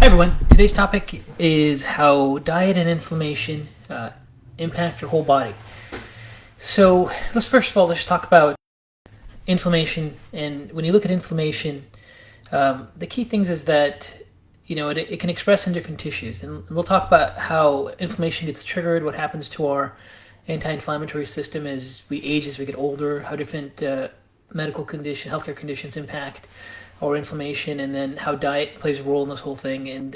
Hi everyone. Today's topic is how diet and inflammation impact your whole body. So let's first of all let's talk about inflammation. And when you look at inflammation, the key things is that it can express in different tissues, and we'll talk about how inflammation gets triggered, what happens to our anti-inflammatory system as we age, as we get older, how different healthcare conditions impact or inflammation, and then how diet plays a role in this whole thing. And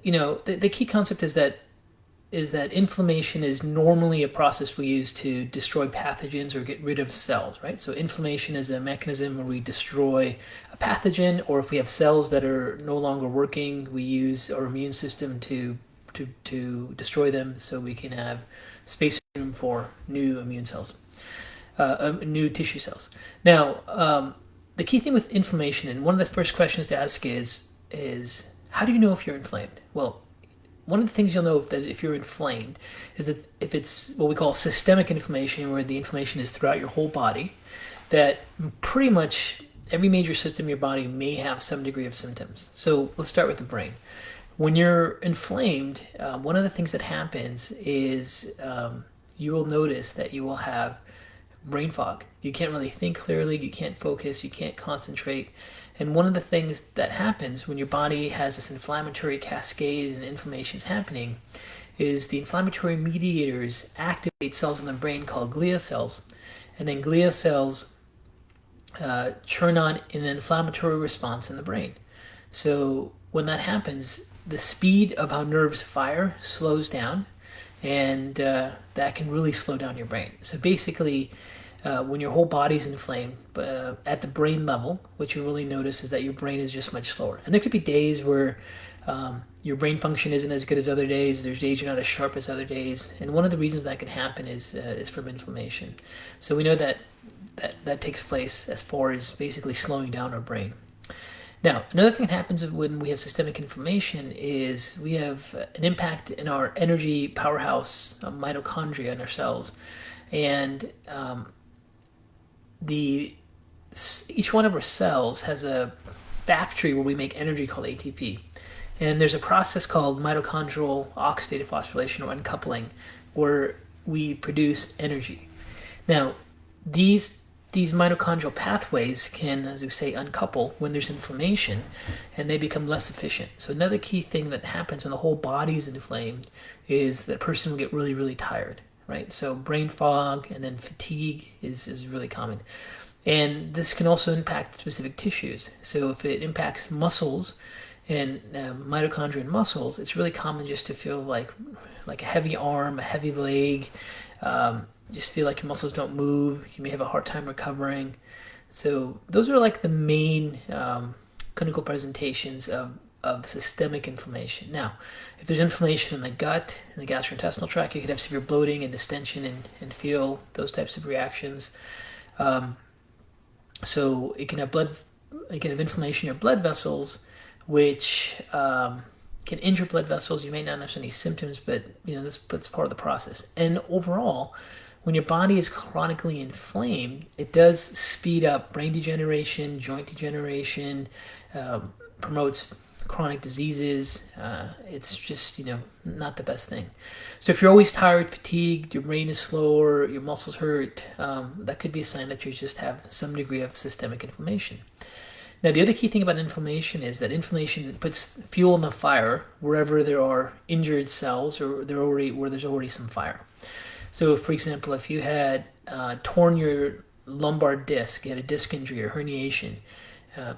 the key concept is that inflammation is normally a process we use to destroy pathogens or get rid of cells, right? So inflammation is a mechanism where we destroy a pathogen, or if we have cells that are no longer working, we use our immune system to destroy them so we can have space and room for new immune cells, new tissue cells. Now, the key thing with inflammation, and one of the first questions to ask is how do you know if you're inflamed? Well, one of the things you'll know if you're inflamed is that if it's what we call systemic inflammation, where the inflammation is throughout your whole body, that pretty much every major system in your body may have some degree of symptoms. So let's start with the brain. When you're inflamed, one of the things that happens is you will notice that you will have brain fog. You can't really think clearly, you can't focus, you can't concentrate. And one of the things that happens when your body has this inflammatory cascade and inflammation is happening is the inflammatory mediators activate cells in the brain called glia cells. And then glia cells churn on an inflammatory response in the brain. So when that happens, the speed of how nerves fire slows down, and that can really slow down your brain. So basically, when your whole body's inflamed, at the brain level, what you really notice is that your brain is just much slower. And there could be days where your brain function isn't as good as other days. There's days you're not as sharp as other days. And one of the reasons that can happen is from inflammation. So we know that takes place as far as basically slowing down our brain. Now, another thing that happens when we have systemic inflammation is we have an impact in our energy powerhouse, mitochondria in our cells. And each one of our cells has a factory where we make energy called ATP. And there's a process called mitochondrial oxidative phosphorylation or uncoupling where we produce energy. Now, these mitochondrial pathways can, as we say, uncouple when there's inflammation, and they become less efficient. So another key thing that happens when the whole body is inflamed is that a person will get really, really tired, right? So brain fog and then fatigue is really common. And this can also impact specific tissues. So if it impacts muscles and mitochondria in muscles, it's really common just to feel like a heavy arm, a heavy leg, just feel like your muscles don't move. You may have a hard time recovering. So those are like the main clinical presentations of systemic inflammation. Now, if there's inflammation in the gut, in the gastrointestinal tract, you could have severe bloating and distension and feel those types of reactions. So it can have inflammation in your blood vessels, which can injure blood vessels. You may not have any symptoms, but that's part of the process. And overall, when your body is chronically inflamed, it does speed up brain degeneration, joint degeneration, promotes chronic diseases. It's just not the best thing. So if you're always tired, fatigued, your brain is slower, your muscles hurt, that could be a sign that you just have some degree of systemic inflammation. Now, the other key thing about inflammation is that inflammation puts fuel in the fire wherever there are injured cells or where there's already some fire. So, for example, if you had torn your lumbar disc, you had a disc injury or herniation,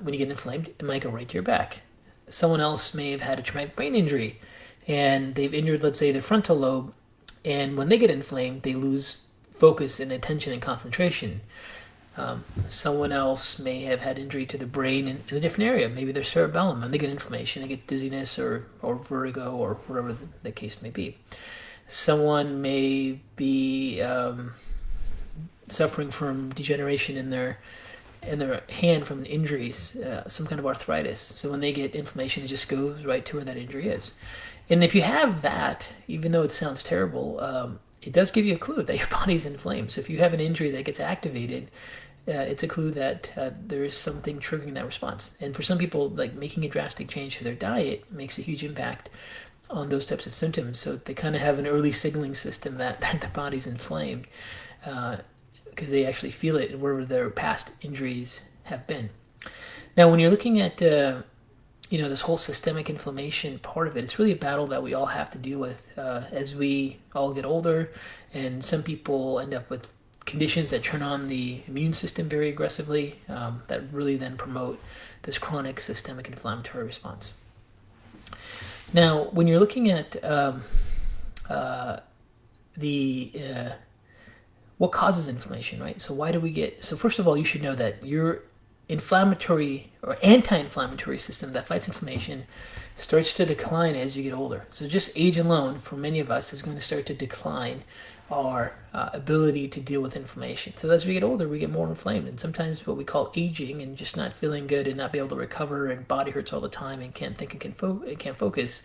when you get inflamed, it might go right to your back. Someone else may have had a traumatic brain injury, and they've injured, let's say, their frontal lobe, and when they get inflamed, they lose focus and attention and concentration. Someone else may have had injury to the brain in a different area, maybe their cerebellum, and they get inflammation, they get dizziness or vertigo or whatever the case may be. Someone may be suffering from degeneration in their hand from injuries, some kind of arthritis. So when they get inflammation, it just goes right to where that injury is. And if you have that, even though it sounds terrible, it does give you a clue that your body's inflamed. So if you have an injury that gets activated, it's a clue that there is something triggering that response. And for some people, like making a drastic change to their diet makes a huge impact on those types of symptoms. So they kind of have an early signaling system that their body's inflamed because they actually feel it wherever their past injuries have been. Now, when you're looking at this whole systemic inflammation part of it, it's really a battle that we all have to deal with as we all get older, and some people end up with conditions that turn on the immune system very aggressively that really then promote this chronic systemic inflammatory response. Now, when you're looking at what causes inflammation, right? So why do we get? So first of all, you should know that your inflammatory or anti-inflammatory system that fights inflammation starts to decline as you get older. So just age alone, for many of us, is going to start to decline our ability to deal with inflammation. So as we get older, we get more inflamed, and sometimes what we call aging and just not feeling good and not be able to recover and body hurts all the time and can't think and can't focus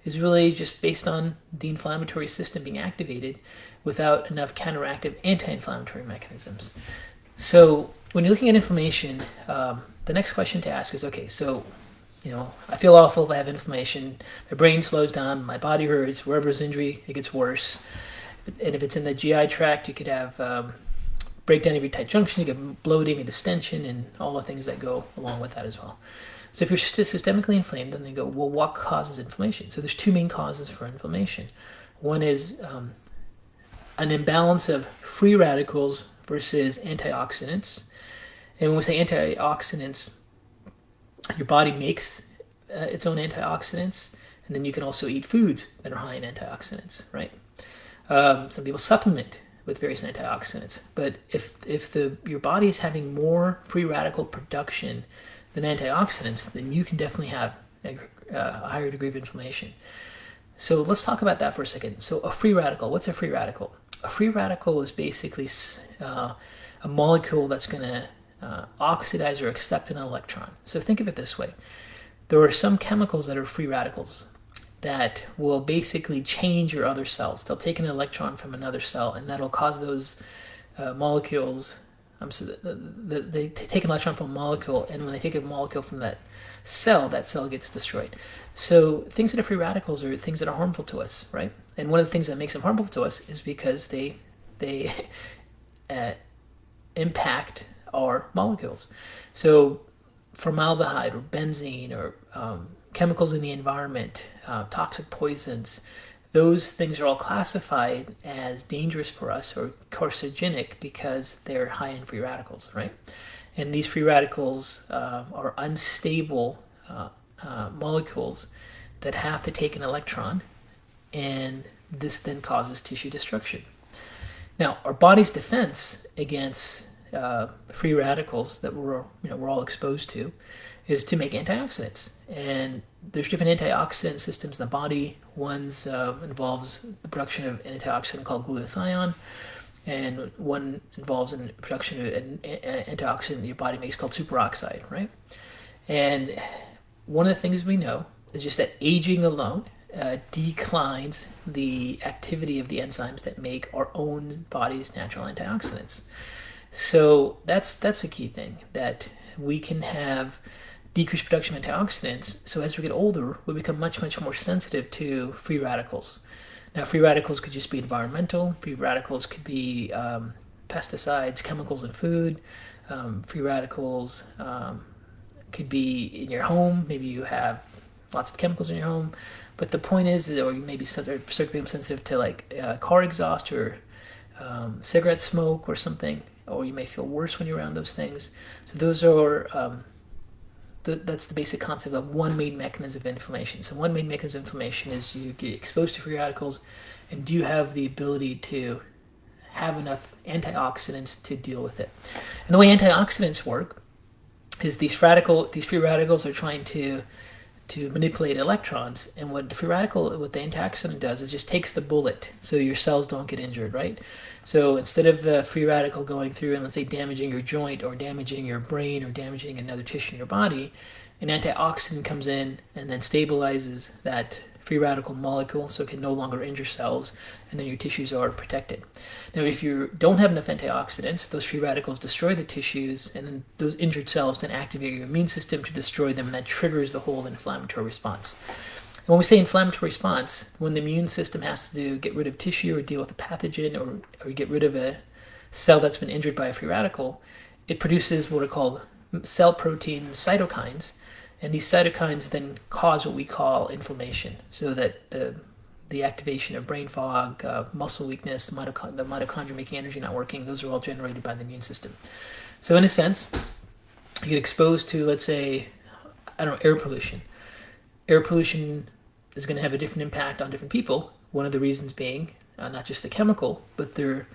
is really just based on the inflammatory system being activated without enough counteractive anti-inflammatory mechanisms. So when you're looking at inflammation, the next question to ask is, okay, so I feel awful if I have inflammation, my brain slows down, my body hurts, wherever there's injury, it gets worse. And if it's in the GI tract, you could have breakdown of your tight junction, you get bloating and distension and all the things that go along with that as well. So if you're systemically inflamed, then they go, well, what causes inflammation? So there's two main causes for inflammation. One is an imbalance of free radicals versus antioxidants. And when we say antioxidants, your body makes its own antioxidants, and then you can also eat foods that are high in antioxidants, right? Some people supplement with various antioxidants, but if your body is having more free radical production than antioxidants, then you can definitely have a higher degree of inflammation. So let's talk about that for a second. So a free radical, what's a free radical? A free radical is basically a molecule that's going to oxidize or accept an electron. So think of it this way. There are some chemicals that are free radicals that will basically change your other cells. They'll take an electron from another cell, and that'll cause those molecules. They take an electron from a molecule, and when they take a molecule from that cell gets destroyed. So things that are free radicals are things that are harmful to us, right? And one of the things that makes them harmful to us is because they impact our molecules. So formaldehyde or benzene or chemicals in the environment, toxic poisons, those things are all classified as dangerous for us or carcinogenic because they're high in free radicals, right? And these free radicals are unstable molecules that have to take an electron, and this then causes tissue destruction. Now, our body's defense against free radicals that we're all exposed to is to make antioxidants. And there's different antioxidant systems in the body. One's involves the production of an antioxidant called glutathione, and one involves the production of an antioxidant that your body makes called superoxide, right? And one of the things we know is just that aging alone declines the activity of the enzymes that make our own body's natural antioxidants. So that's a key thing, that we can have decreased production of antioxidants. So as we get older, we become much, much more sensitive to free radicals. Now, free radicals could just be environmental. Free radicals could be pesticides, chemicals in food. Free radicals could be in your home. Maybe you have lots of chemicals in your home. But the point is, or you maybe start to become sensitive to like car exhaust or cigarette smoke or something, or you may feel worse when you're around those things. So those are that's the basic concept of one main mechanism of inflammation. So one main mechanism of inflammation is you get exposed to free radicals, and do you have the ability to have enough antioxidants to deal with it? And the way antioxidants work is these free radicals are trying to manipulate electrons, and what the antioxidant does is just takes the bullet so your cells don't get injured, right? So instead of a free radical going through and, let's say, damaging your joint or damaging your brain or damaging another tissue in your body, an antioxidant comes in and then stabilizes that free radical molecule, so it can no longer injure cells, and then your tissues are protected. Now, if you don't have enough antioxidants, those free radicals destroy the tissues, and then those injured cells then activate your immune system to destroy them, and that triggers the whole inflammatory response. And when we say inflammatory response, when the immune system has to get rid of tissue or deal with a pathogen or get rid of a cell that's been injured by a free radical, it produces what are called cell protein cytokines, and these cytokines then cause what we call inflammation, so that the activation of brain fog, muscle weakness, the mitochondria making energy not working, those are all generated by the immune system. So in a sense, you get exposed to, let's say, I don't know, air pollution. Air pollution is going to have a different impact on different people. One of the reasons being not just the chemical, but their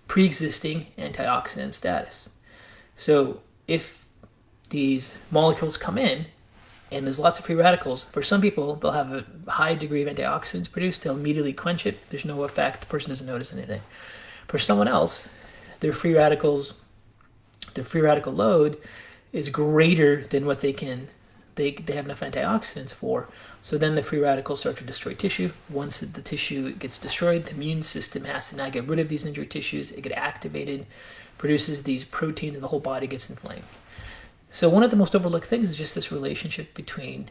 pre-existing antioxidant status. So if these molecules come in and there's lots of free radicals, for some people, they'll have a high degree of antioxidants produced. They'll immediately quench it. There's no effect. The person doesn't notice anything. For someone else, their free radical load is greater than what they have enough antioxidants for. So then the free radicals start to destroy tissue. Once the tissue gets destroyed, the immune system has to now get rid of these injured tissues. It gets activated, produces these proteins, and the whole body gets inflamed. So one of the most overlooked things is just this relationship between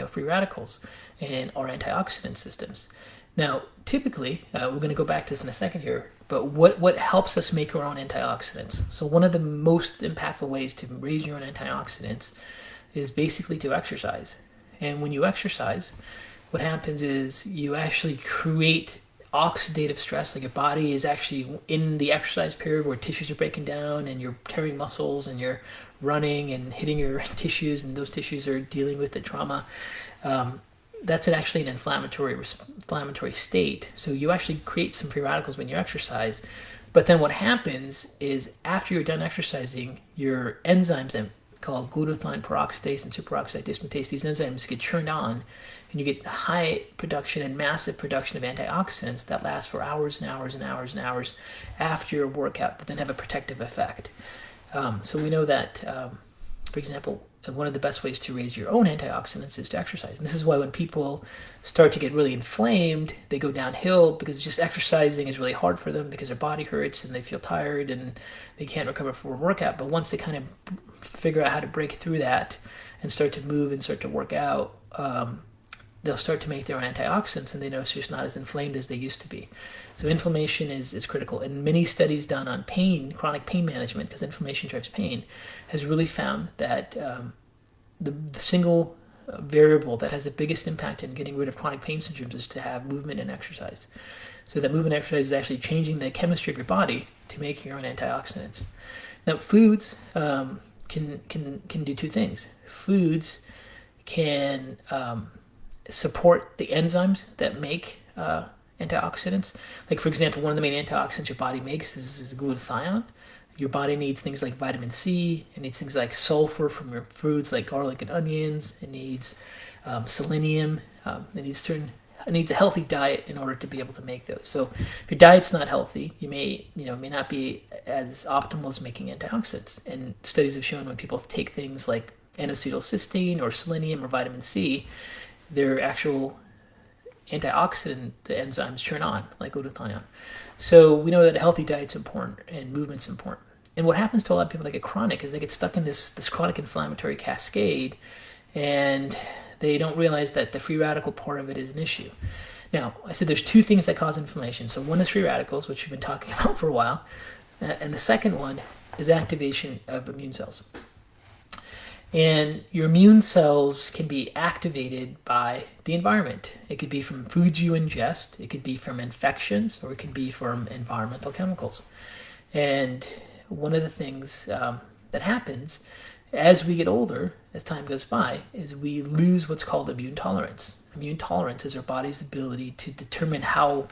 free radicals and our antioxidant systems. Now, typically, we're going to go back to this in a second here, but what helps us make our own antioxidants? So one of the most impactful ways to raise your own antioxidants is basically to exercise. And when you exercise, what happens is you actually create oxidative stress. Like your body is actually in the exercise period where tissues are breaking down and you're tearing muscles and you're running and hitting your tissues, and those tissues are dealing with the trauma. That's actually an inflammatory state. So you actually create some free radicals when you exercise. But then what happens is after you're done exercising, your enzymes called glutathione peroxidase and superoxide dismutase, these enzymes get turned on, and you get high production and massive production of antioxidants that last for hours and hours and hours and hours after your workout, but then have a protective effect. So we know that, for example, one of the best ways to raise your own antioxidants is to exercise. And this is why when people start to get really inflamed, they go downhill, because just exercising is really hard for them because their body hurts and they feel tired and they can't recover from a workout. But once they kind of figure out how to break through that and start to move and start to work out, they'll start to make their own antioxidants, and they notice they're just not as inflamed as they used to be. So inflammation is critical. And many studies done on pain, chronic pain management, because inflammation drives pain, has really found that the single variable that has the biggest impact in getting rid of chronic pain syndromes is to have movement and exercise. So that movement and exercise is actually changing the chemistry of your body to make your own antioxidants. Now, foods can do two things. Foods can support the enzymes that make antioxidants. Like, for example, one of the main antioxidants your body makes is glutathione. Your body needs things like vitamin C. It needs things like sulfur from your foods like garlic and onions. It needs selenium. It needs a healthy diet in order to be able to make those. So if your diet's not healthy, you may not be as optimal as making antioxidants. And studies have shown when people take things like N-acetylcysteine or selenium or vitamin C, their actual antioxidant enzymes turn on, like glutathione. So we know that a healthy diet's important and movement's important. And what happens to a lot of people that get chronic is they get stuck in this chronic inflammatory cascade, and they don't realize that the free radical part of it is an issue. Now, I said there's two things that cause inflammation. So one is free radicals, which we've been talking about for a while, and the second one is activation of immune cells. And your immune cells can be activated by the environment. It could be from foods you ingest, it could be from infections, or it could be from environmental chemicals. And one of the things that happens as we get older, as time goes by, is we lose what's called immune tolerance. Immune tolerance is our body's ability to determine how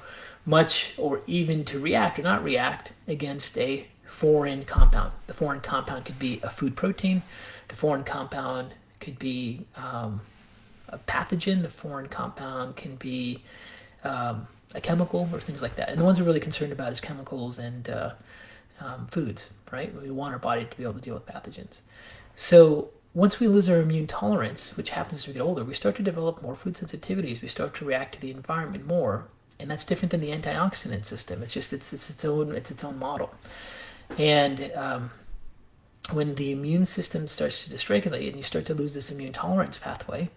much, or even to react or not react against a foreign compound. The foreign compound could be a food protein. The foreign compound could be a pathogen. The foreign compound can be a chemical, or things like that. And the ones we're really concerned about is chemicals and foods, right? We want our body to be able to deal with pathogens. So once we lose our immune tolerance, which happens as we get older, we start to develop more food sensitivities. We start to react to the environment more, and that's different than the antioxidant system. It's just it's its own model. And when the immune system starts to dysregulate and you start to lose this immune tolerance pathway,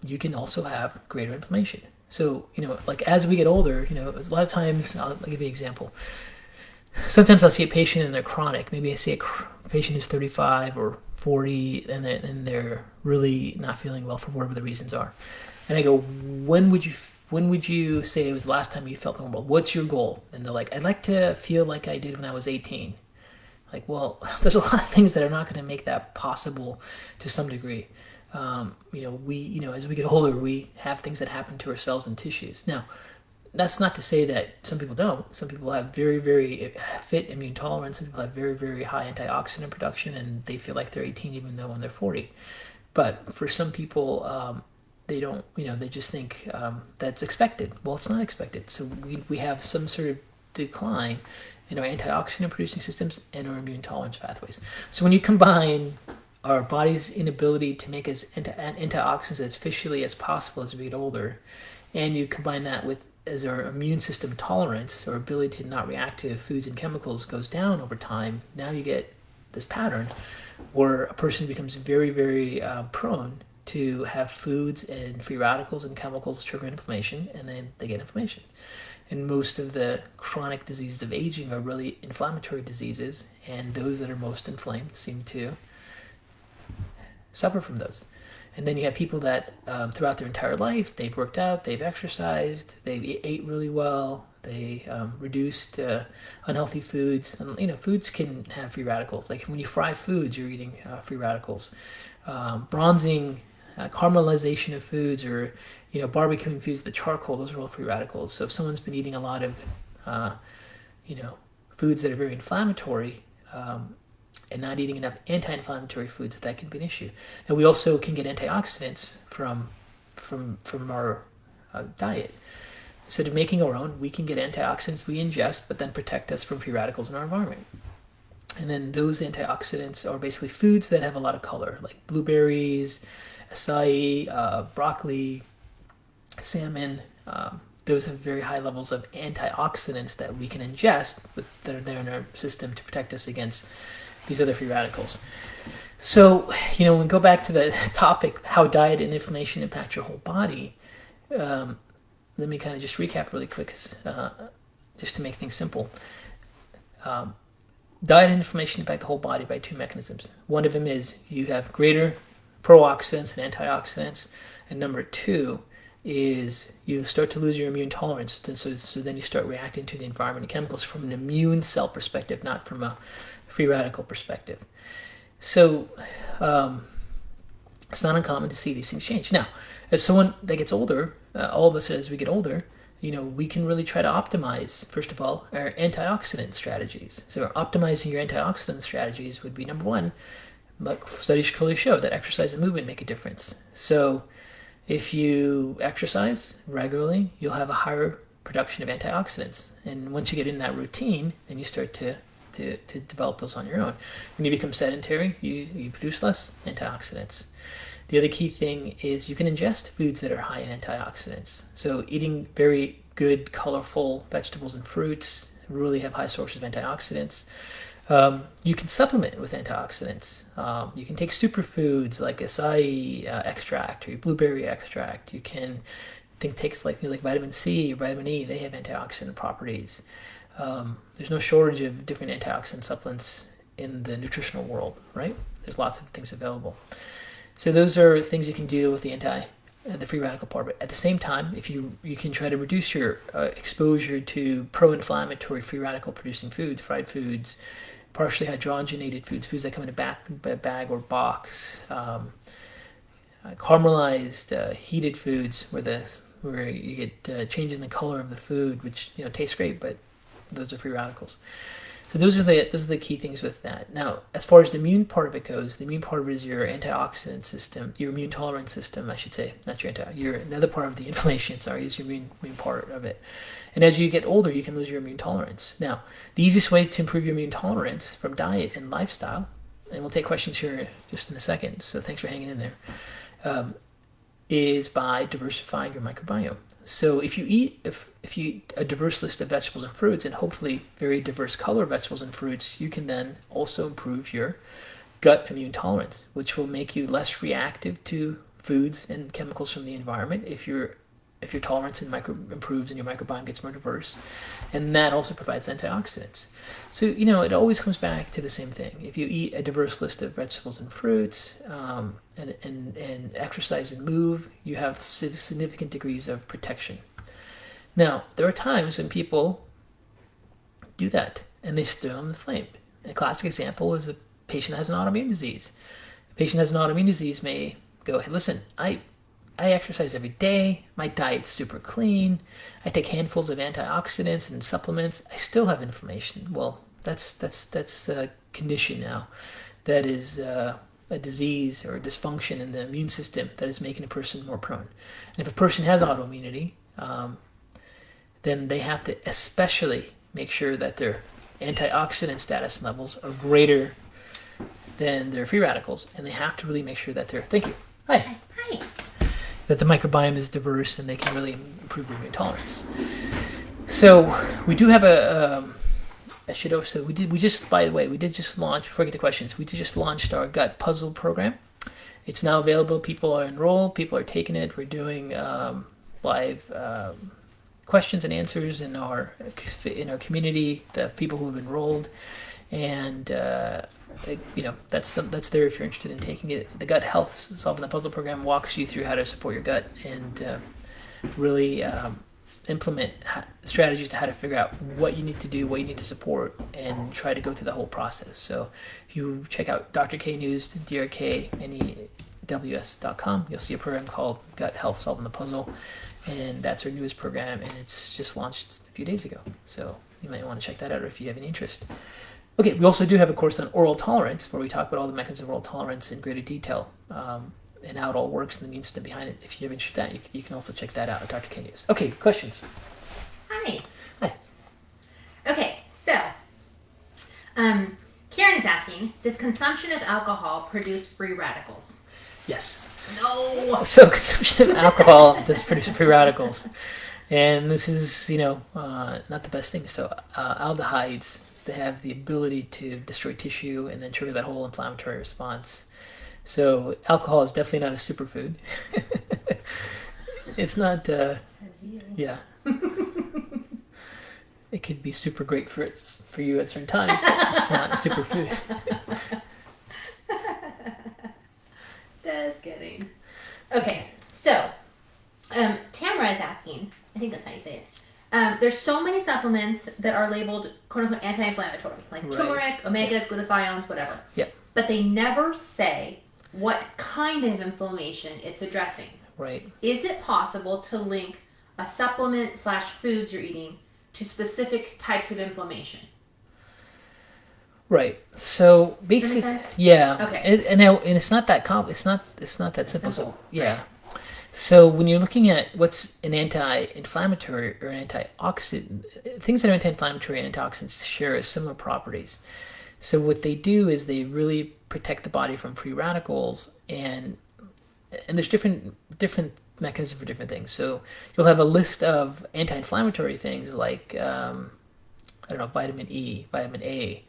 you can also have greater inflammation. So, like as we get older, a lot of times, I'll give you an example. Sometimes I'll see a patient and they're chronic. Maybe I see a patient who's 35 or 40 and they're really not feeling well for whatever the reasons are. And I go, when would you say it was the last time you felt normal? What's your goal? And they're like, I'd like to feel like I did when I was 18. Like, well, there's a lot of things that are not going to make that possible to some degree. As we get older, we have things that happen to our cells and tissues. Now, that's not to say that some people don't. Some people have very, very fit immune tolerance. Some people have very, very high antioxidant production, and they feel like they're 18 even though when they're 40. But for some people, they don't, they just think that's expected. Well, it's not expected. So we have some sort of decline in our antioxidant producing systems and our immune tolerance pathways. So when you combine our body's inability to make as antioxidants as efficiently as possible as we get older, and you combine that with as our immune system tolerance, our ability to not react to foods and chemicals goes down over time, now you get this pattern where a person becomes very, very prone to have foods and free radicals and chemicals trigger inflammation, and then they get inflammation. And most of the chronic diseases of aging are really inflammatory diseases, and those that are most inflamed seem to suffer from those. And then you have people that throughout their entire life, they've worked out, they've exercised, they ate really well, they reduced unhealthy foods. And, foods can have free radicals. Like when you fry foods, you're eating free radicals. Bronzing, caramelization of foods, or, barbecuing foods, the charcoal, those are all free radicals. So if someone's been eating a lot of, foods that are very inflammatory, and not eating enough anti-inflammatory foods, that can be an issue. And we also can get antioxidants from our diet. Instead of making our own, we can get antioxidants we ingest, but then protect us from free radicals in our environment. And then those antioxidants are basically foods that have a lot of color, like blueberries, acai, broccoli, salmon. Those have very high levels of antioxidants that we can ingest, that are there in our system to protect us against these other free radicals. So, when we go back to the topic, how diet and inflammation impact your whole body, let me kind of just recap really quick, just to make things simple. Diet and inflammation impact the whole body by two mechanisms. One of them is you have greater pro-oxidants and antioxidants, and number two is you start to lose your immune tolerance, and so then you start reacting to the environment and chemicals from an immune cell perspective, not from a free radical perspective. So it's not uncommon to see these things change. Now, as someone that gets older, all of us as we get older, we can really try to optimize, first of all, our antioxidant strategies. So optimizing your antioxidant strategies would be number one. Like studies clearly show that exercise and movement make a difference. So if you exercise regularly, you'll have a higher production of antioxidants. And once you get in that routine, then you start to develop those on your own. When you become sedentary, you produce less antioxidants. The other key thing is you can ingest foods that are high in antioxidants. So eating very good, colorful vegetables and fruits really have high sources of antioxidants. You can supplement with antioxidants. You can take superfoods like acai extract or blueberry extract. You can take things like vitamin C or vitamin E. They have antioxidant properties. There's no shortage of different antioxidant supplements in the nutritional world, right? There's lots of things available. So those are things you can do with the free radical part. But at the same time, if you can try to reduce your exposure to pro-inflammatory free radical producing foods, fried foods, partially hydrogenated foods that come in a bag or box, caramelized, heated foods where you get changes in the color of the food, which tastes great, but those are free radicals. So those are the key things with that. Now, as far as the immune part of it goes, the immune part of it is your antioxidant system, your immune tolerance system, I should say, not the other part of the inflammation, is your immune part of it. And as you get older, you can lose your immune tolerance. Now, the easiest way to improve your immune tolerance from diet and lifestyle and we'll take questions here just in a second, so thanks for hanging in there, is by diversifying your microbiome. So if you eat a diverse list of vegetables and fruits, and hopefully very diverse color vegetables and fruits, you can then also improve your gut immune tolerance, which will make you less reactive to foods and chemicals from the environment if your tolerance improves and your microbiome gets more diverse, and that also provides antioxidants. So it always comes back to the same thing. If you eat a diverse list of vegetables and fruits, and exercise and move, you have significant degrees of protection. Now, there are times when people do that and they still inflamed. And a classic example is a patient that has an autoimmune disease. A patient that has an autoimmune disease may go, hey, listen, I exercise every day. My diet's super clean. I take handfuls of antioxidants and supplements. I still have inflammation. Well, that's a condition now. That is a disease or a dysfunction in the immune system that is making a person more prone. And if a person has autoimmunity, then they have to especially make sure that their antioxidant status levels are greater than their free radicals, and they have to really make sure that thank you. Hi. Hi. That the microbiome is diverse and they can really improve their immune tolerance. So we do have I should also, we did just launch, before I get to questions, we just launched our gut puzzle program. It's now available. People are enrolled. People are taking it. We're doing live questions and answers in our community, the people who have enrolled, and that's there if you're interested in taking it. The Gut Health Solving the Puzzle program walks you through how to support your gut and really implement strategies to how to figure out what you need to do, what you need to support, and try to go through the whole process. So if you check out Dr. K News, drknews.com, you'll see a program called Gut Health Solving the Puzzle, and that's our newest program, and it's just launched a few days ago. So you might want to check that out if you have any interest. Okay, we also do have a course on oral tolerance where we talk about all the mechanisms of oral tolerance in greater detail, and how it all works and the immune system behind it. If you have interest in that, you can also check that out at Dr. K News. Okay, questions? Hi. Hi. Okay, so Karen is asking, does consumption of alcohol produce free radicals? Yes. No. So consumption of alcohol does produce free radicals. And this is, not the best thing. So aldehydes, they have the ability to destroy tissue and then trigger that whole inflammatory response. So alcohol is definitely not a superfood. It's not, yeah. It could be super great for you at certain times, but it's not a superfood. Just kidding. Okay, so Tamara is asking, I think that's how you say it. There's so many supplements that are labeled quote-unquote anti-inflammatory, like Right. turmeric, omegas, Yes. glutathiones, whatever. Yep. But they never say what kind of inflammation it's addressing. Right. Is it possible to link a supplement / foods you're eating to specific types of inflammation? Right. So basically, Does that make sense? yeah. Okay. And it's not that it's not that simple. So Simple. yeah. So when you're looking at what's an anti-inflammatory or antioxidant, things that are anti-inflammatory and antioxidants share similar properties. So what they do is they really protect the body from free radicals, and there's different mechanisms for different things. So you'll have a list of anti-inflammatory things like vitamin E, vitamin A,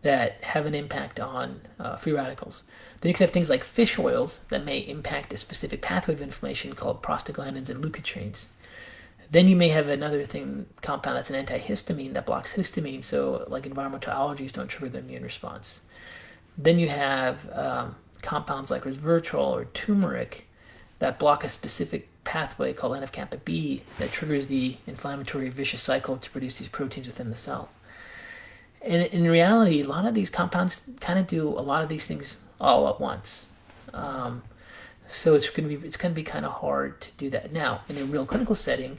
that have an impact on free radicals. Then you could have things like fish oils that may impact a specific pathway of inflammation called prostaglandins and leukotrienes. Then you may have another compound that's an antihistamine that blocks histamine, so like environmental allergies don't trigger the immune response. Then you have compounds like resveratrol or turmeric that block a specific pathway called NF-kappa B that triggers the inflammatory vicious cycle to produce these proteins within the cell. And in reality, a lot of these compounds kind of do a lot of these things all at once. So it's going to be kind of hard to do that. Now, in a real clinical setting,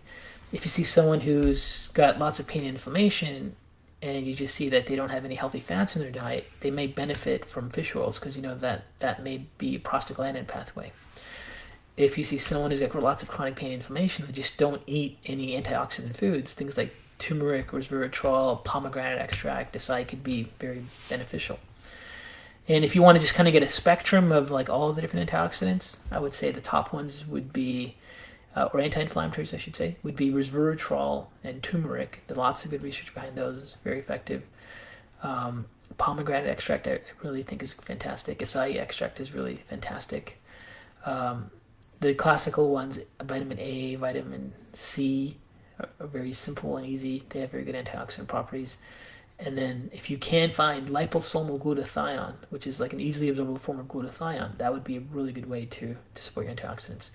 if you see someone who's got lots of pain and inflammation, and you just see that they don't have any healthy fats in their diet, they may benefit from fish oils because that may be a prostaglandin pathway. If you see someone who's got lots of chronic pain and inflammation, they just don't eat any antioxidant foods, things like turmeric, resveratrol, pomegranate extract, acai could be very beneficial. And if you want to just kind of get a spectrum of like all of the different antioxidants, I would say the top ones would be, or anti-inflammatories, I should say, would be resveratrol and turmeric. There's lots of good research behind those, very effective. Pomegranate extract, I really think is fantastic. Acai extract is really fantastic. The classical ones, vitamin A, vitamin C, are very simple and easy. They have very good antioxidant properties. And then if you can find liposomal glutathione, which is like an easily absorbable form of glutathione, that would be a really good way to support your antioxidants.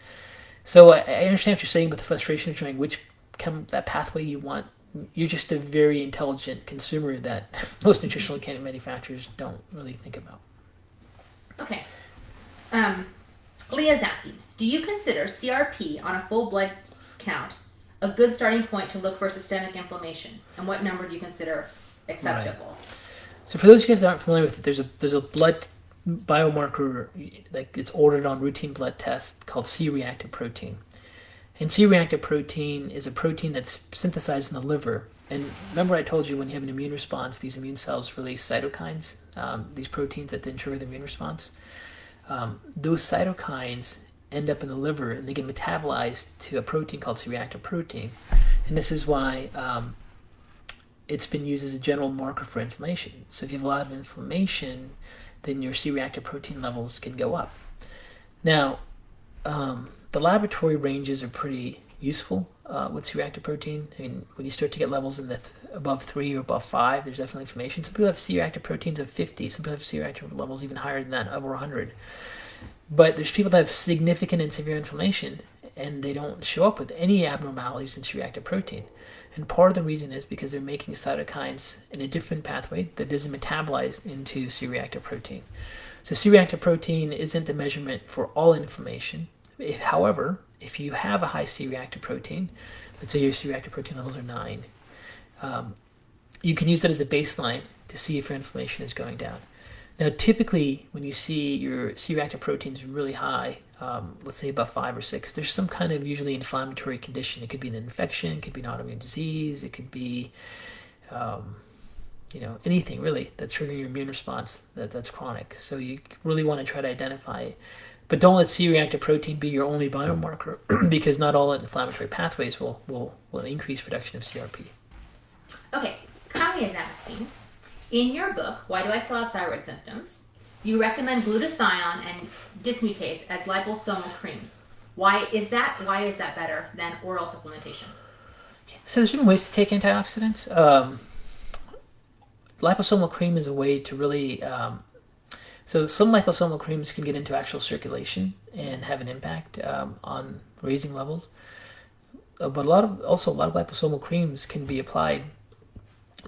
So I understand what you're saying, but the frustration of showing which that pathway you want. You're just a very intelligent consumer that most nutritional manufacturers don't really think about. Okay. Leah's asking, do you consider CRP on a full blood count a good starting point to look for systemic inflammation? And what number do you consider acceptable? Right. So for those of you guys that aren't familiar with it, there's a blood biomarker, like it's ordered on routine blood tests, called C-reactive protein. And C-reactive protein is a protein that's synthesized in the liver. And remember I told you when you have an immune response, these immune cells release cytokines, these proteins that then trigger the immune response. Those cytokines end up in the liver and they get metabolized to a protein called C-reactive protein. And this is why it's been used as a general marker for inflammation. So if you have a lot of inflammation, then your C-reactive protein levels can go up. Now, the laboratory ranges are pretty useful with C-reactive protein. I mean, when you start to get levels in the above 3 or above 5, there's definitely inflammation. Some people have C-reactive proteins of 50. Some people have C-reactive levels even higher than that, over 100. But there's people that have significant and severe inflammation, and they don't show up with any abnormalities in C-reactive protein. And part of the reason is because they're making cytokines in a different pathway that isn't metabolized into C-reactive protein. So C-reactive protein isn't a measurement for all inflammation. However, if you have a high C-reactive protein, let's say your C-reactive protein levels are 9, you can use that as a baseline to see if your inflammation is going down. Now, typically, when you see your C-reactive proteins really high, let's say above 5 or 6, there's some kind of usually inflammatory condition. It could be an infection, it could be an autoimmune disease, it could be, anything really that's triggering your immune response that's chronic. So you really want to try to identify it. But don't let C-reactive protein be your only biomarker because not all inflammatory pathways will increase production of CRP. Okay, Kami is asking, in your book, Why Do I Still Have Thyroid Symptoms? You recommend glutathione and dismutase as liposomal creams. Why is that better than oral supplementation? So there's different ways to take antioxidants. Liposomal cream is a way to really... So some liposomal creams can get into actual circulation and have an impact on raising levels. But a lot of liposomal creams can be applied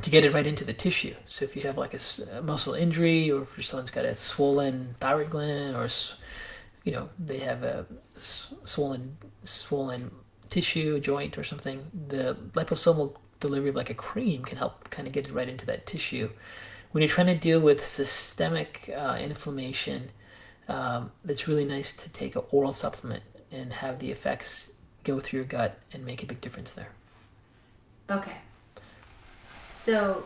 to get it right into the tissue. So if you have like a muscle injury, or if someone's got a swollen thyroid gland, or they have a swollen tissue, joint, or something, the liposomal delivery of like a cream can help kind of get it right into that tissue. When you're trying to deal with systemic inflammation, it's really nice to take an oral supplement and have the effects go through your gut and make a big difference there. Okay. So,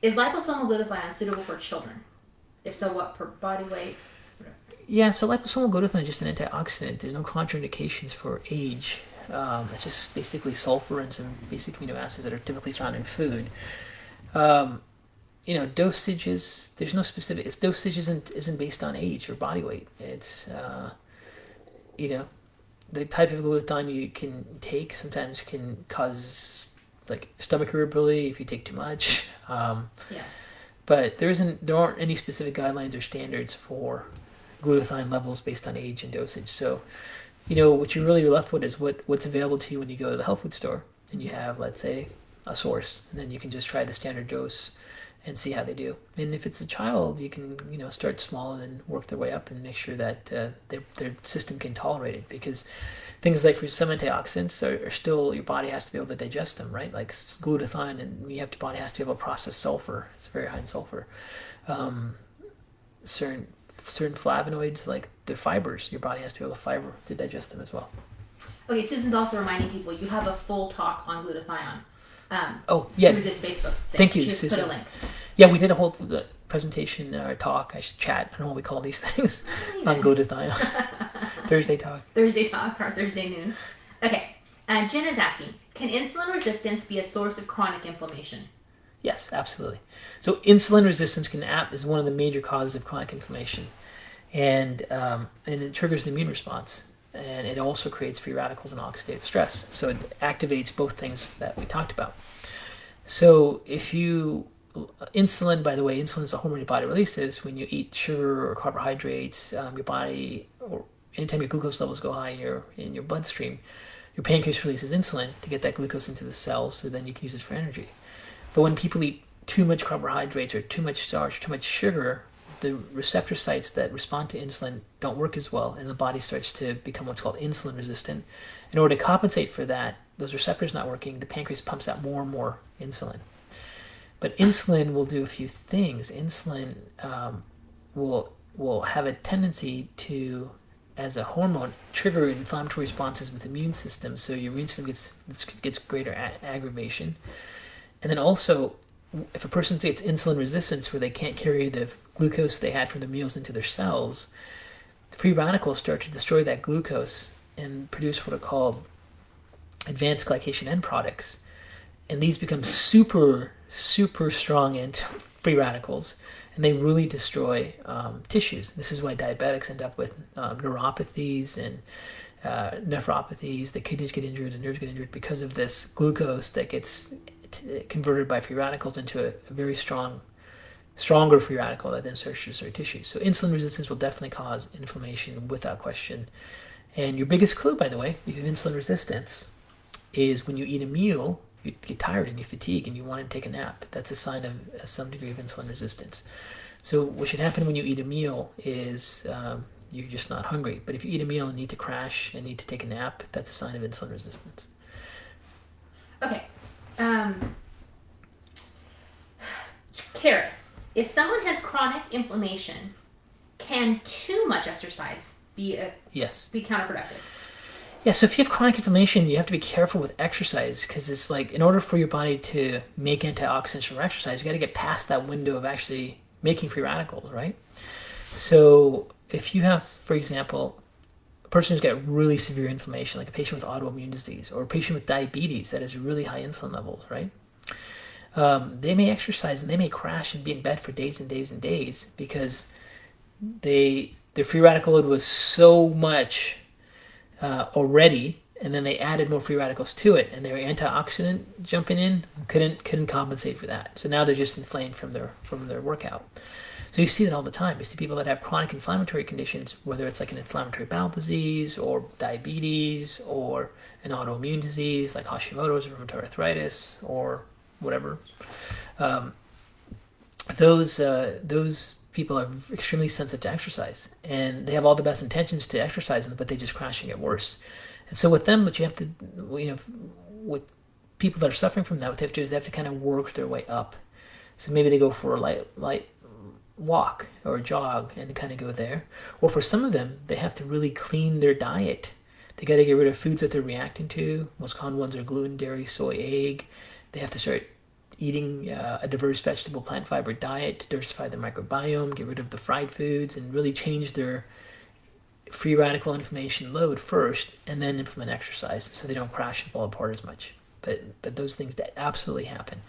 is liposomal glutathione suitable for children? If so, what per body weight? Yeah, so liposomal glutathione is just an antioxidant. There's no contraindications for age. It's just basically sulfur and some basic amino acids that are typically found in food. Dosages, there's no specific, its dosage isn't based on age or body weight. It's, the type of glutathione you can take sometimes can cause like stomach irritability if you take too much. But there aren't any specific guidelines or standards for glutathione levels based on age and dosage. So, what you're really left with is what's available to you when you go to the health food store and you have, let's say, a source, and then you can just try the standard dose and see how they do. And if it's a child, you can start small and then work their way up and make sure that their system can tolerate it, because things like for some antioxidants are still, your body has to be able to digest them, right? Like glutathione, and your body has to be able to process sulfur. It's very high in sulfur. Certain flavonoids, like the fibers, your body has to be able to digest them as well. Okay, Susan's also reminding people you have a full talk on glutathione. Oh, yeah. through this Facebook thing. Thank you, She just put Susan. a link. Yeah, we did a whole presentation or talk. I should chat. I don't know what we call these things on Glutathione. Thursday talk. Thursday talk or Thursday noon. Okay. Jen is asking, can insulin resistance be a source of chronic inflammation? Yes, absolutely. So insulin resistance is one of the major causes of chronic inflammation, and it triggers the immune response, and it also creates free radicals and oxidative stress. So it activates both things that we talked about. So insulin, by the way, insulin is a hormone your body releases when you eat sugar or carbohydrates. Your body, or anytime your glucose levels go high in your bloodstream, your pancreas releases insulin to get that glucose into the cells, so then you can use it for energy. But when people eat too much carbohydrates or too much starch, too much sugar, the receptor sites that respond to insulin don't work as well, and the body starts to become what's called insulin resistant. In order to compensate for that, those receptors not working, the pancreas pumps out more and more insulin. But insulin will do a few things. Insulin will have a tendency to, as a hormone, trigger inflammatory responses with the immune system, so your immune system gets greater aggravation. And then also, if a person gets insulin resistance where they can't carry the glucose they had from the meals into their cells, the free radicals start to destroy that glucose and produce what are called advanced glycation end products. And these become super, super strong free radicals, and they really destroy tissues. This is why diabetics end up with neuropathies and nephropathies. The kidneys get injured, the nerves get injured because of this glucose that gets converted by free radicals into a very stronger free radical that then searches their tissues. So insulin resistance will definitely cause inflammation without question. And your biggest clue, by the way, if you have insulin resistance, is when you eat a meal, you get tired and you fatigue and you want to take a nap. That's a sign of some degree of insulin resistance. So what should happen when you eat a meal is you're just not hungry. But if you eat a meal and need to crash and need to take a nap, that's a sign of insulin resistance. Okay. Karis, if someone has chronic inflammation, can too much exercise be counterproductive? Yeah, so if you have chronic inflammation, you have to be careful with exercise, because it's like, in order for your body to make antioxidants from exercise, you got to get past that window of actually making free radicals, right? So if you have, for example, a person who's got really severe inflammation, like a patient with autoimmune disease or a patient with diabetes that has really high insulin levels, right? They may exercise and they may crash and be in bed for days and days and days because their free radical load was so much already, and then they added more free radicals to it, and their antioxidant jumping in couldn't compensate for that. So now they're just inflamed from their workout. So you see that all the time. You see people that have chronic inflammatory conditions, whether it's like an inflammatory bowel disease or diabetes or an autoimmune disease like Hashimoto's, rheumatoid arthritis, or whatever. Those people are extremely sensitive to exercise, and they have all the best intentions to exercise, but they just crash and get worse. And so with them, what you have to, with people that are suffering from that, what they have to do is they have to kind of work their way up. So maybe they go for a light walk or a jog and kind of go there. Or for some of them, they have to really clean their diet. They got to get rid of foods that they're reacting to. Most common ones are gluten, dairy, soy, egg. They have to start eating a diverse vegetable plant fiber diet to diversify their microbiome, get rid of the fried foods, and really change their free radical inflammation load first, and then implement exercise so they don't crash and fall apart as much. But those things that absolutely happen.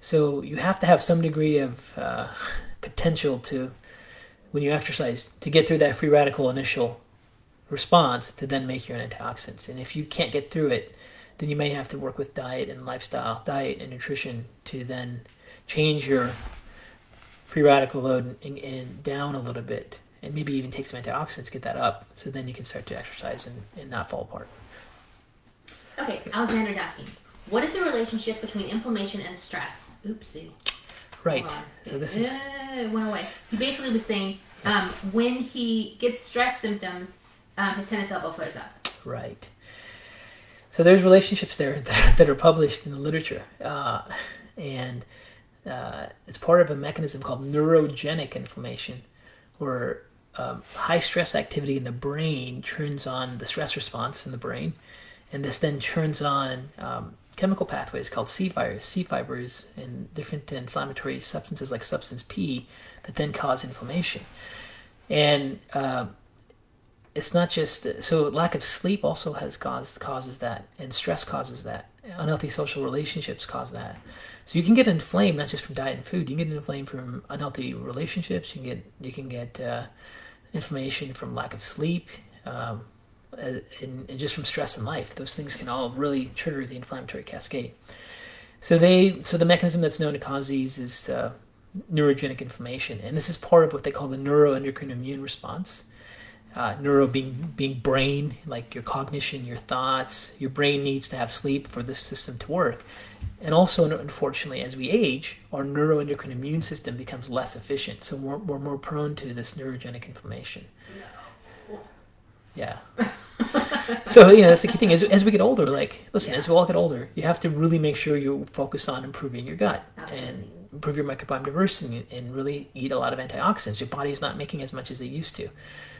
So you have to have some degree of potential to, when you exercise, to get through that free radical initial response to then make your antioxidants. And if you can't get through it, then you may have to work with diet and lifestyle, diet and nutrition, to then change your free radical load and down a little bit, and maybe even take some antioxidants, get that up, so then you can start to exercise and not fall apart. Okay, Alexander's asking, what is the relationship between inflammation and stress? Oopsie. Right. So this is... It went away. He basically was saying when he gets stress symptoms, his tennis elbow flares up. Right. So there's relationships there that are published in the literature. And it's part of a mechanism called neurogenic inflammation, where high stress activity in the brain turns on the stress response in the brain. And this then turns on chemical pathways called C fibers, and different inflammatory substances like substance P that then cause inflammation. And it's not just so lack of sleep also causes that, and stress causes that. Unhealthy social relationships cause that. So you can get inflamed not just from diet and food. You can get inflamed from unhealthy relationships. You can get inflammation from lack of sleep, and just from stress in life. Those things can all really trigger the inflammatory cascade. So the mechanism that's known to cause these is neurogenic inflammation, and this is part of what they call the neuroendocrine immune response. Neuro being brain, like your cognition, your thoughts. Your brain needs to have sleep for this system to work. And also, unfortunately, as we age, our neuroendocrine immune system becomes less efficient. So we're more prone to this neurogenic inflammation. No. Yeah. So, that's the key thing. As we get older, as we all get older, you have to really make sure you focus on improving your gut. Absolutely. And improve your microbiome diversity and really eat a lot of antioxidants. Your body's not making as much as they used to.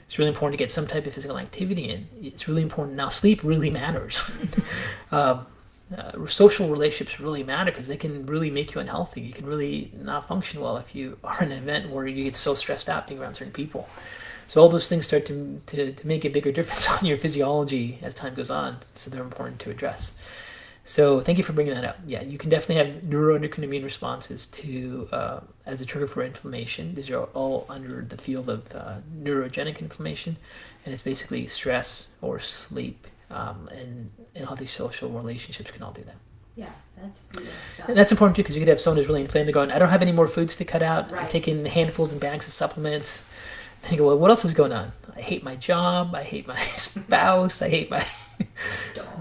It's really important to get some type of physical activity in. It's really important. Now, sleep really matters. Social relationships really matter because they can really make you unhealthy. You can really not function well if you are in an event where you get so stressed out being around certain people. So all those things start to make a bigger difference on your physiology as time goes on. So they're important to address. So thank you for bringing that up. Yeah, you can definitely have neuroendocrine immune responses to as a trigger for inflammation. These are all under the field of neurogenic inflammation, and it's basically stress or sleep, and healthy social relationships can all do that. Yeah, that's really stuff. And that's important too, because you could have someone who's really inflamed and going, I don't have any more foods to cut out. Right. I'm taking handfuls and bags of supplements. And you go, well, what else is going on? I hate my job. I hate my spouse. I hate my...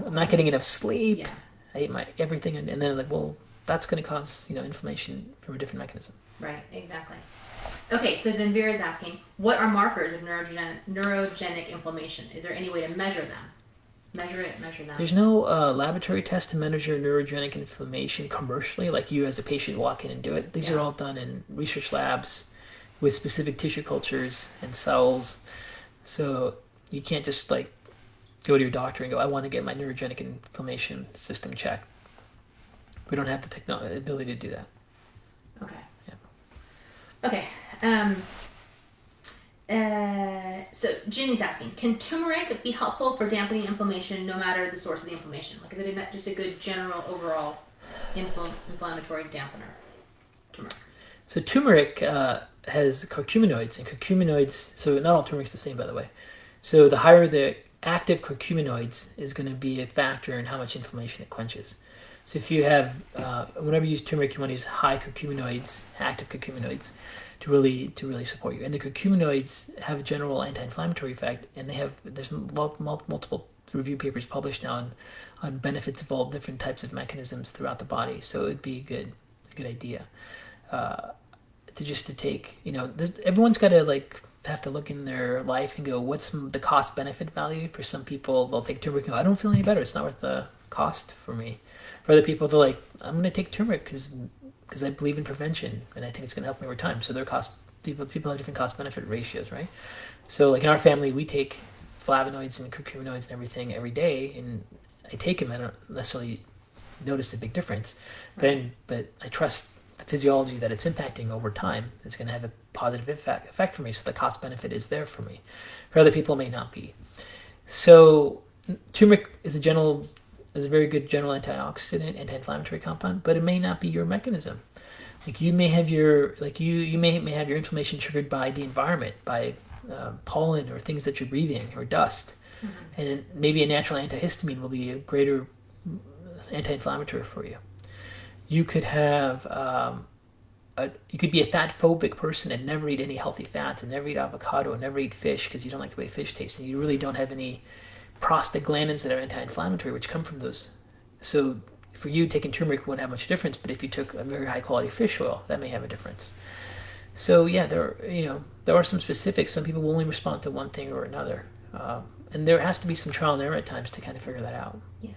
I'm not getting enough sleep. Yeah. I hate my everything. And then like, well, that's going to cause, inflammation from a different mechanism. Right, exactly. Okay, so then Vera's asking, what are markers of neurogenic inflammation? Is there any way to measure them? Measure them. There's no laboratory test to measure neurogenic inflammation commercially, like you as a patient walk in and do it. These are all done in research labs with specific tissue cultures and cells. So you can't just like go to your doctor and go, I want to get my neurogenic inflammation system checked. We don't have the ability to do that. Okay. Yeah. Okay. So Ginny's asking, can turmeric be helpful for dampening inflammation no matter the source of the inflammation? Like, is it just a good general overall inflammatory dampener? Turmeric. So turmeric has curcuminoids, and curcuminoids, so not all turmeric's the same, by the way. So the higher the active curcuminoids is going to be a factor in how much inflammation it quenches. So if you have, whenever you use turmeric, you want to use high curcuminoids, active curcuminoids, to really support you. And the curcuminoids have a general anti-inflammatory effect, and there's multiple review papers published now on benefits of all different types of mechanisms throughout the body. So it'd be a good idea to take. Everyone's got to have to look in their life and go, what's the cost benefit value? For some people, they'll take turmeric and go, I don't feel any better. It's not worth the cost for me. For other people, they're like, I'm going to take turmeric because I believe in prevention and I think it's going to help me over time. So their people have different cost benefit ratios, right? So like in our family, we take flavonoids and curcuminoids and everything every day, and I take them. I don't necessarily notice a big difference, but I trust the physiology that it's impacting over time is going to have a positive effect for me. So the cost benefit is there for me. For other people, it may not be. So turmeric is a very good general antioxidant, anti-inflammatory compound, but it may not be your mechanism. Like you may have your you may have your inflammation triggered by the environment, by pollen or things that you're breathing or dust, and maybe a natural antihistamine will be a greater anti-inflammatory for you. You could have you could be a fat phobic person and never eat any healthy fats and never eat avocado and never eat fish because you don't like the way fish tastes, and you really don't have any prostaglandins that are anti-inflammatory, which come from those. So for you, taking turmeric wouldn't have much difference, but if you took a very high quality fish oil, that may have a difference. So yeah, there are some specifics. Some people will only respond to one thing or another, and there has to be some trial and error at times to kind of figure that out. Yeah.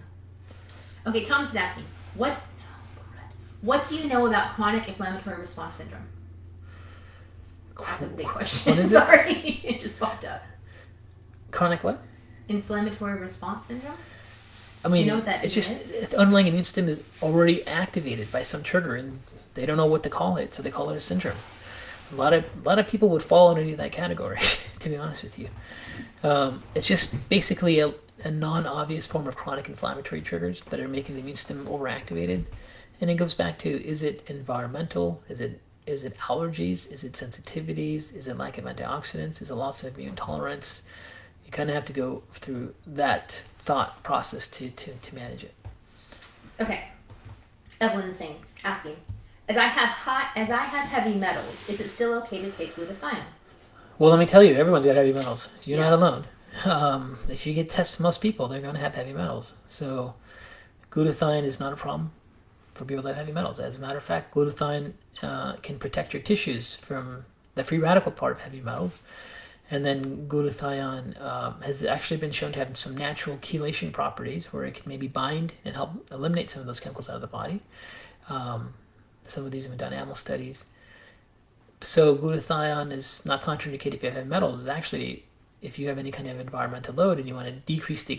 Okay, Thomas is asking, what do you know about chronic inflammatory response syndrome? That's a big question. What is Sorry, it just popped up. Chronic what? Inflammatory response syndrome? I mean, You know what that it's is? just the underlying immune system is already activated by some trigger, and they don't know what to call it, so they call it a syndrome. A lot of people would fall underneath that category, to be honest with you. It's just basically a non-obvious form of chronic inflammatory triggers that are making the immune system overactivated, and it goes back to: is it environmental? Is it allergies? Is it sensitivities? Is it lack of antioxidants? Is it loss of immune tolerance? You kind of have to go through that thought process to manage it. Okay. Evelyn is asking, as I have heavy metals, is it still okay to take glutathione? Well, let me tell you, everyone's got heavy metals. You're Yeah. not alone. If you get tested, most people, they're going to have heavy metals. So glutathione is not a problem for people that have heavy metals. As a matter of fact, glutathione can protect your tissues from the free radical part of heavy metals. And then glutathione has actually been shown to have some natural chelation properties where it can maybe bind and help eliminate some of those chemicals out of the body. Some of these have been done in animal studies. So glutathione is not contraindicated if you have heavy metals. It's actually, if you have any kind of environmental load and you want to decrease the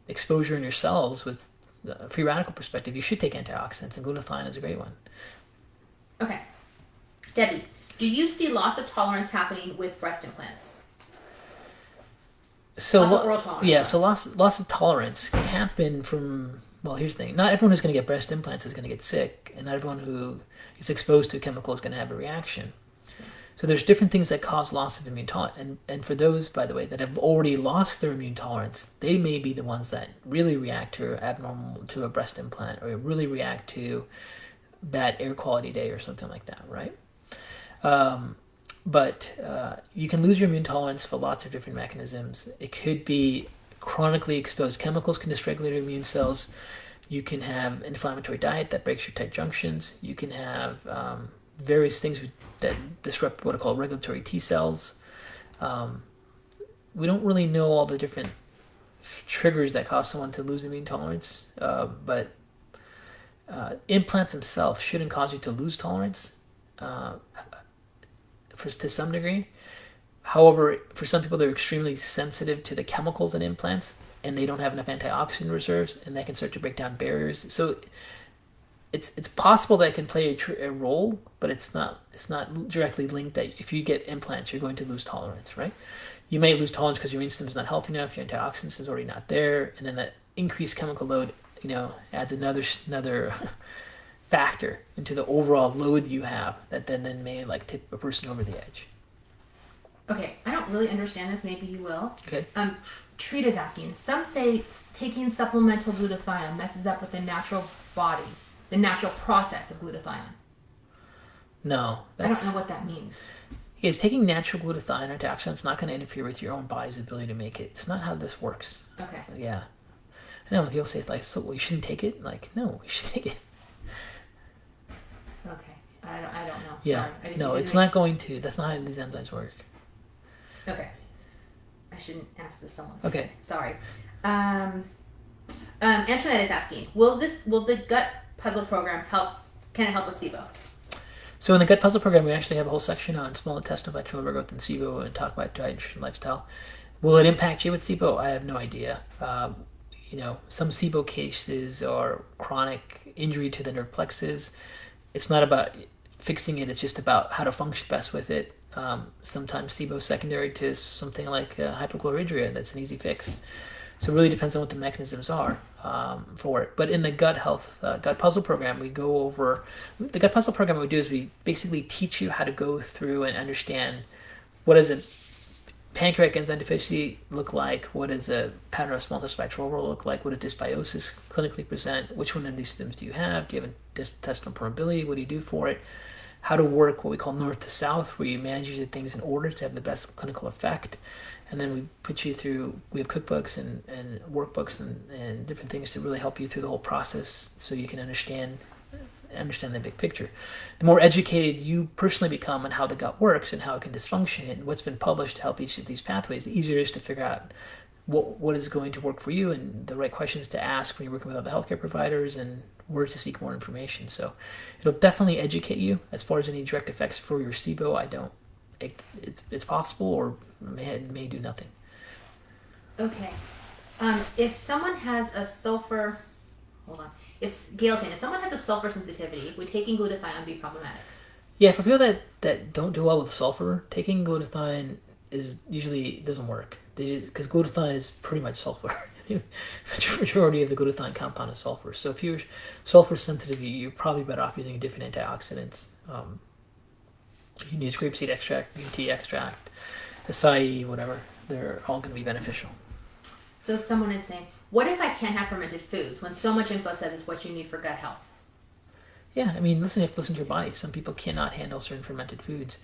exposure in your cells with the free radical perspective, you should take antioxidants, and glutathione is a great one. Okay. Debbie, do you see loss of tolerance happening with breast implants? So Loss of oral tolerance. yeah, so loss of tolerance can happen from, well, here's the thing: not everyone who's going to get breast implants is going to get sick, and not everyone who is exposed to a chemical is going to have a reaction. So there's different things that cause loss of immune tolerance, and for those, by the way, that have already lost their immune tolerance, they may be the ones that really react to a breast implant, or really react to bad air quality day or something like that, right? But you can lose your immune tolerance for lots of different mechanisms. It could be chronically exposed chemicals can dysregulate your immune cells. You can have inflammatory diet that breaks your tight junctions. You can have various things that disrupt what are called regulatory T cells. We don't really know all the different triggers that cause someone to lose immune tolerance, but implants themselves shouldn't cause you to lose tolerance to some degree. However, for some people, they're extremely sensitive to the chemicals in implants, and they don't have enough antioxidant reserves, and that can start to break down barriers. So it's possible that it can play a role, but it's not directly linked that if you get implants, you're going to lose tolerance, right? You may lose tolerance because your immune system is not healthy enough, your antioxidants is already not there, and then that increased chemical load, adds another factor into the overall load you have that then may tip a person over the edge. Okay, I don't really understand this. Maybe you will. Okay. Trita's asking. Some say taking supplemental glutathione messes up with the natural body, the natural process of glutathione. No, I don't know what that means. Is taking natural glutathione antioxidants not going to interfere with your own body's ability to make it? It's not how this works. Okay. Yeah. I know people say so you shouldn't take it. No, you should take it. Okay. I don't know. Yeah. Sorry. No, it's not going to. That's not how these enzymes work. Okay. I shouldn't ask this someone. Okay. Sorry. Antoinette is asking, will the gut puzzle program help? Can it help with SIBO? So in the gut puzzle program, we actually have a whole section on small intestinal bacterial overgrowth and SIBO, and talk about diet, nutrition, lifestyle. Will it impact you with SIBO? I have no idea. Some SIBO cases are chronic injury to the nerve plexus. It's not about fixing it. It's just about how to function best with it. Sometimes SIBO is secondary to something like hypochlorhydria. That's an easy fix. So it really depends on what the mechanisms are for it. But in the gut puzzle program, we go over the gut puzzle program. What we do is we basically teach you how to go through and understand what does a pancreatic enzyme deficiency look like, what does a pattern of small intestinal bacterial overgrowth look like, what does dysbiosis clinically present, which one of these symptoms do you have, intestinal permeability, what do you do for it, how to work what we call north to south, where you manage these things in order to have the best clinical effect. And then we put you through, we have cookbooks and workbooks and different things to really help you through the whole process so you can understand the big picture. The more educated you personally become on how the gut works and how it can dysfunction and what's been published to help each of these pathways, the easier it is to figure out what is going to work for you and the right questions to ask when you're working with other healthcare providers and where to seek more information. So it'll definitely educate you. As far as any direct effects for your SIBO, it's possible or may do nothing. Okay. If someone has a sulfur, hold on. If Gail's saying if someone has a sulfur sensitivity, would taking glutathione be problematic? Yeah, for people that don't do well with sulfur, taking glutathione is usually doesn't work. Because glutathione is pretty much sulfur. The majority of the glutathione compound is sulfur. So if you're sulfur sensitive, you're probably better off using different antioxidants. You can use grapeseed extract, green tea extract, acai, whatever. They're all going to be beneficial. So someone is saying, what if I can't have fermented foods when so much info says it's what you need for gut health? Yeah, I mean, you have to listen to your body. Some people cannot handle certain fermented foods.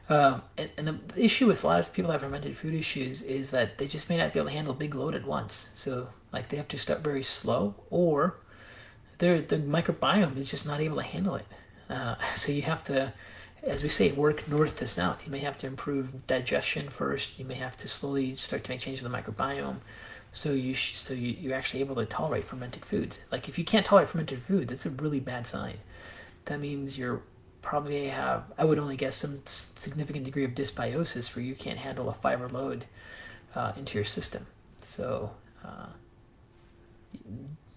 And the issue with a lot of people that have fermented food issues is that they just may not be able to handle a big load at once. So, like, they have to start very slow, or the microbiome is just not able to handle it. So you have to, as we say, work north to south. You may have to improve digestion first. You may have to slowly start to make changes in the microbiome. So you're actually able to tolerate fermented foods. Like, if you can't tolerate fermented foods, that's a really bad sign. That means you're probably have, I would only guess, some significant degree of dysbiosis where you can't handle a fiber load into your system. So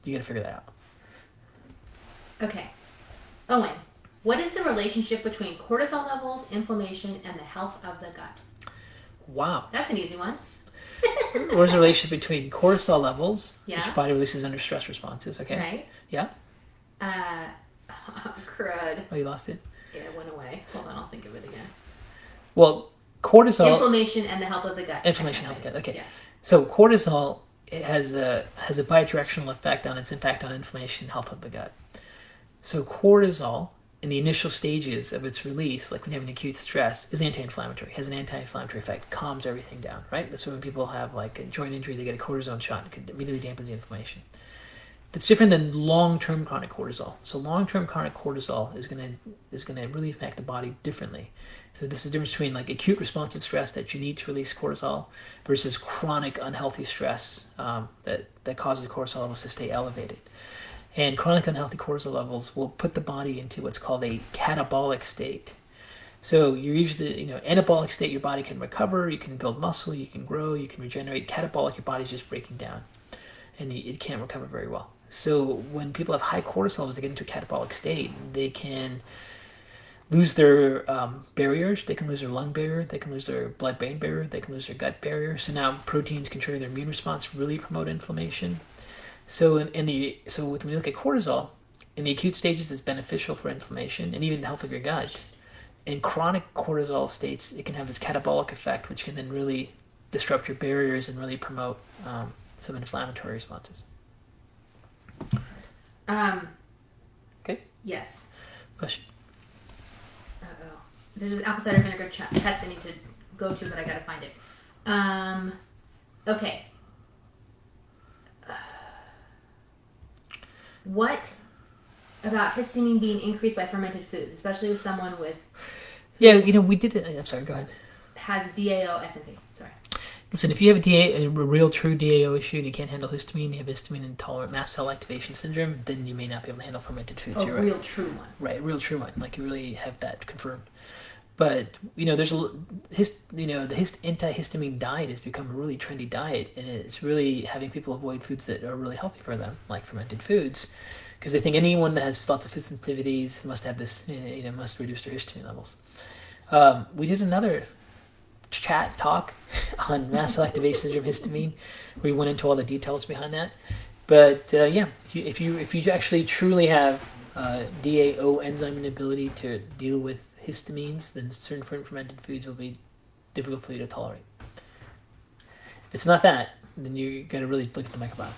you got to figure that out. Okay. Owen, what is the relationship between cortisol levels, inflammation, and the health of the gut? Wow. That's an easy one. Where's the relationship between cortisol levels, Yeah. which body releases under stress responses, okay? Right. Yeah? Crud. Oh, you lost it? Yeah, it went away. Hold on, I'll think of it again. Well, cortisol... Inflammation and the health of the gut. Inflammation and health of the gut, okay. Yeah. So cortisol, it has a bidirectional effect on its impact on inflammation and health of the gut. So cortisol, in the initial stages of its release, like when you have an acute stress, is anti-inflammatory. It has an anti-inflammatory effect, calms everything down, right? That's when people have like a joint injury, they get a cortisone shot, it could immediately dampen the inflammation. That's different than long-term chronic cortisol. So long-term chronic cortisol is gonna really affect the body differently. So this is the difference between like acute responsive stress that you need to release cortisol versus chronic unhealthy stress that causes the cortisol levels to stay elevated. And chronic unhealthy cortisol levels will put the body into what's called a catabolic state. So you're usually, anabolic state, your body can recover, you can build muscle, you can grow, you can regenerate. Catabolic, your body's just breaking down and it can't recover very well. So when people have high cortisol levels, they get into a catabolic state, they can lose their barriers, they can lose their lung barrier, they can lose their blood-brain barrier, they can lose their gut barrier. So now proteins controlling their immune response really promote inflammation. So when you look at cortisol, in the acute stages, it's beneficial for inflammation and even the health of your gut. In chronic cortisol states, it can have this catabolic effect, which can then really disrupt your barriers and really promote some inflammatory responses. Okay. Yes. Question. Uh-oh. There's an apple cider vinegar test I need to go to, but I gotta find it. Okay. What about histamine being increased by fermented foods, especially with someone with... Yeah, we did it. I'm sorry, go ahead. Has DAO, SMP. Sorry. Listen, if you have a real true DAO issue and you can't handle histamine, you have histamine intolerant mast cell activation syndrome, then you may not be able to handle fermented foods. A real true one. Right, a real true one. Like you really have that confirmed. But there's the antihistamine diet has become a really trendy diet, and it's really having people avoid foods that are really healthy for them, like fermented foods, because they think anyone that has lots of food sensitivities must have this, must reduce their histamine levels. We did another talk on mast cell activation syndrome, histamine, where we went into all the details behind that. But if you actually truly have DAO enzyme inability to deal with histamines, then certain fermented foods will be difficult for you to tolerate. If it's not that, then you got to really look at the microbiome.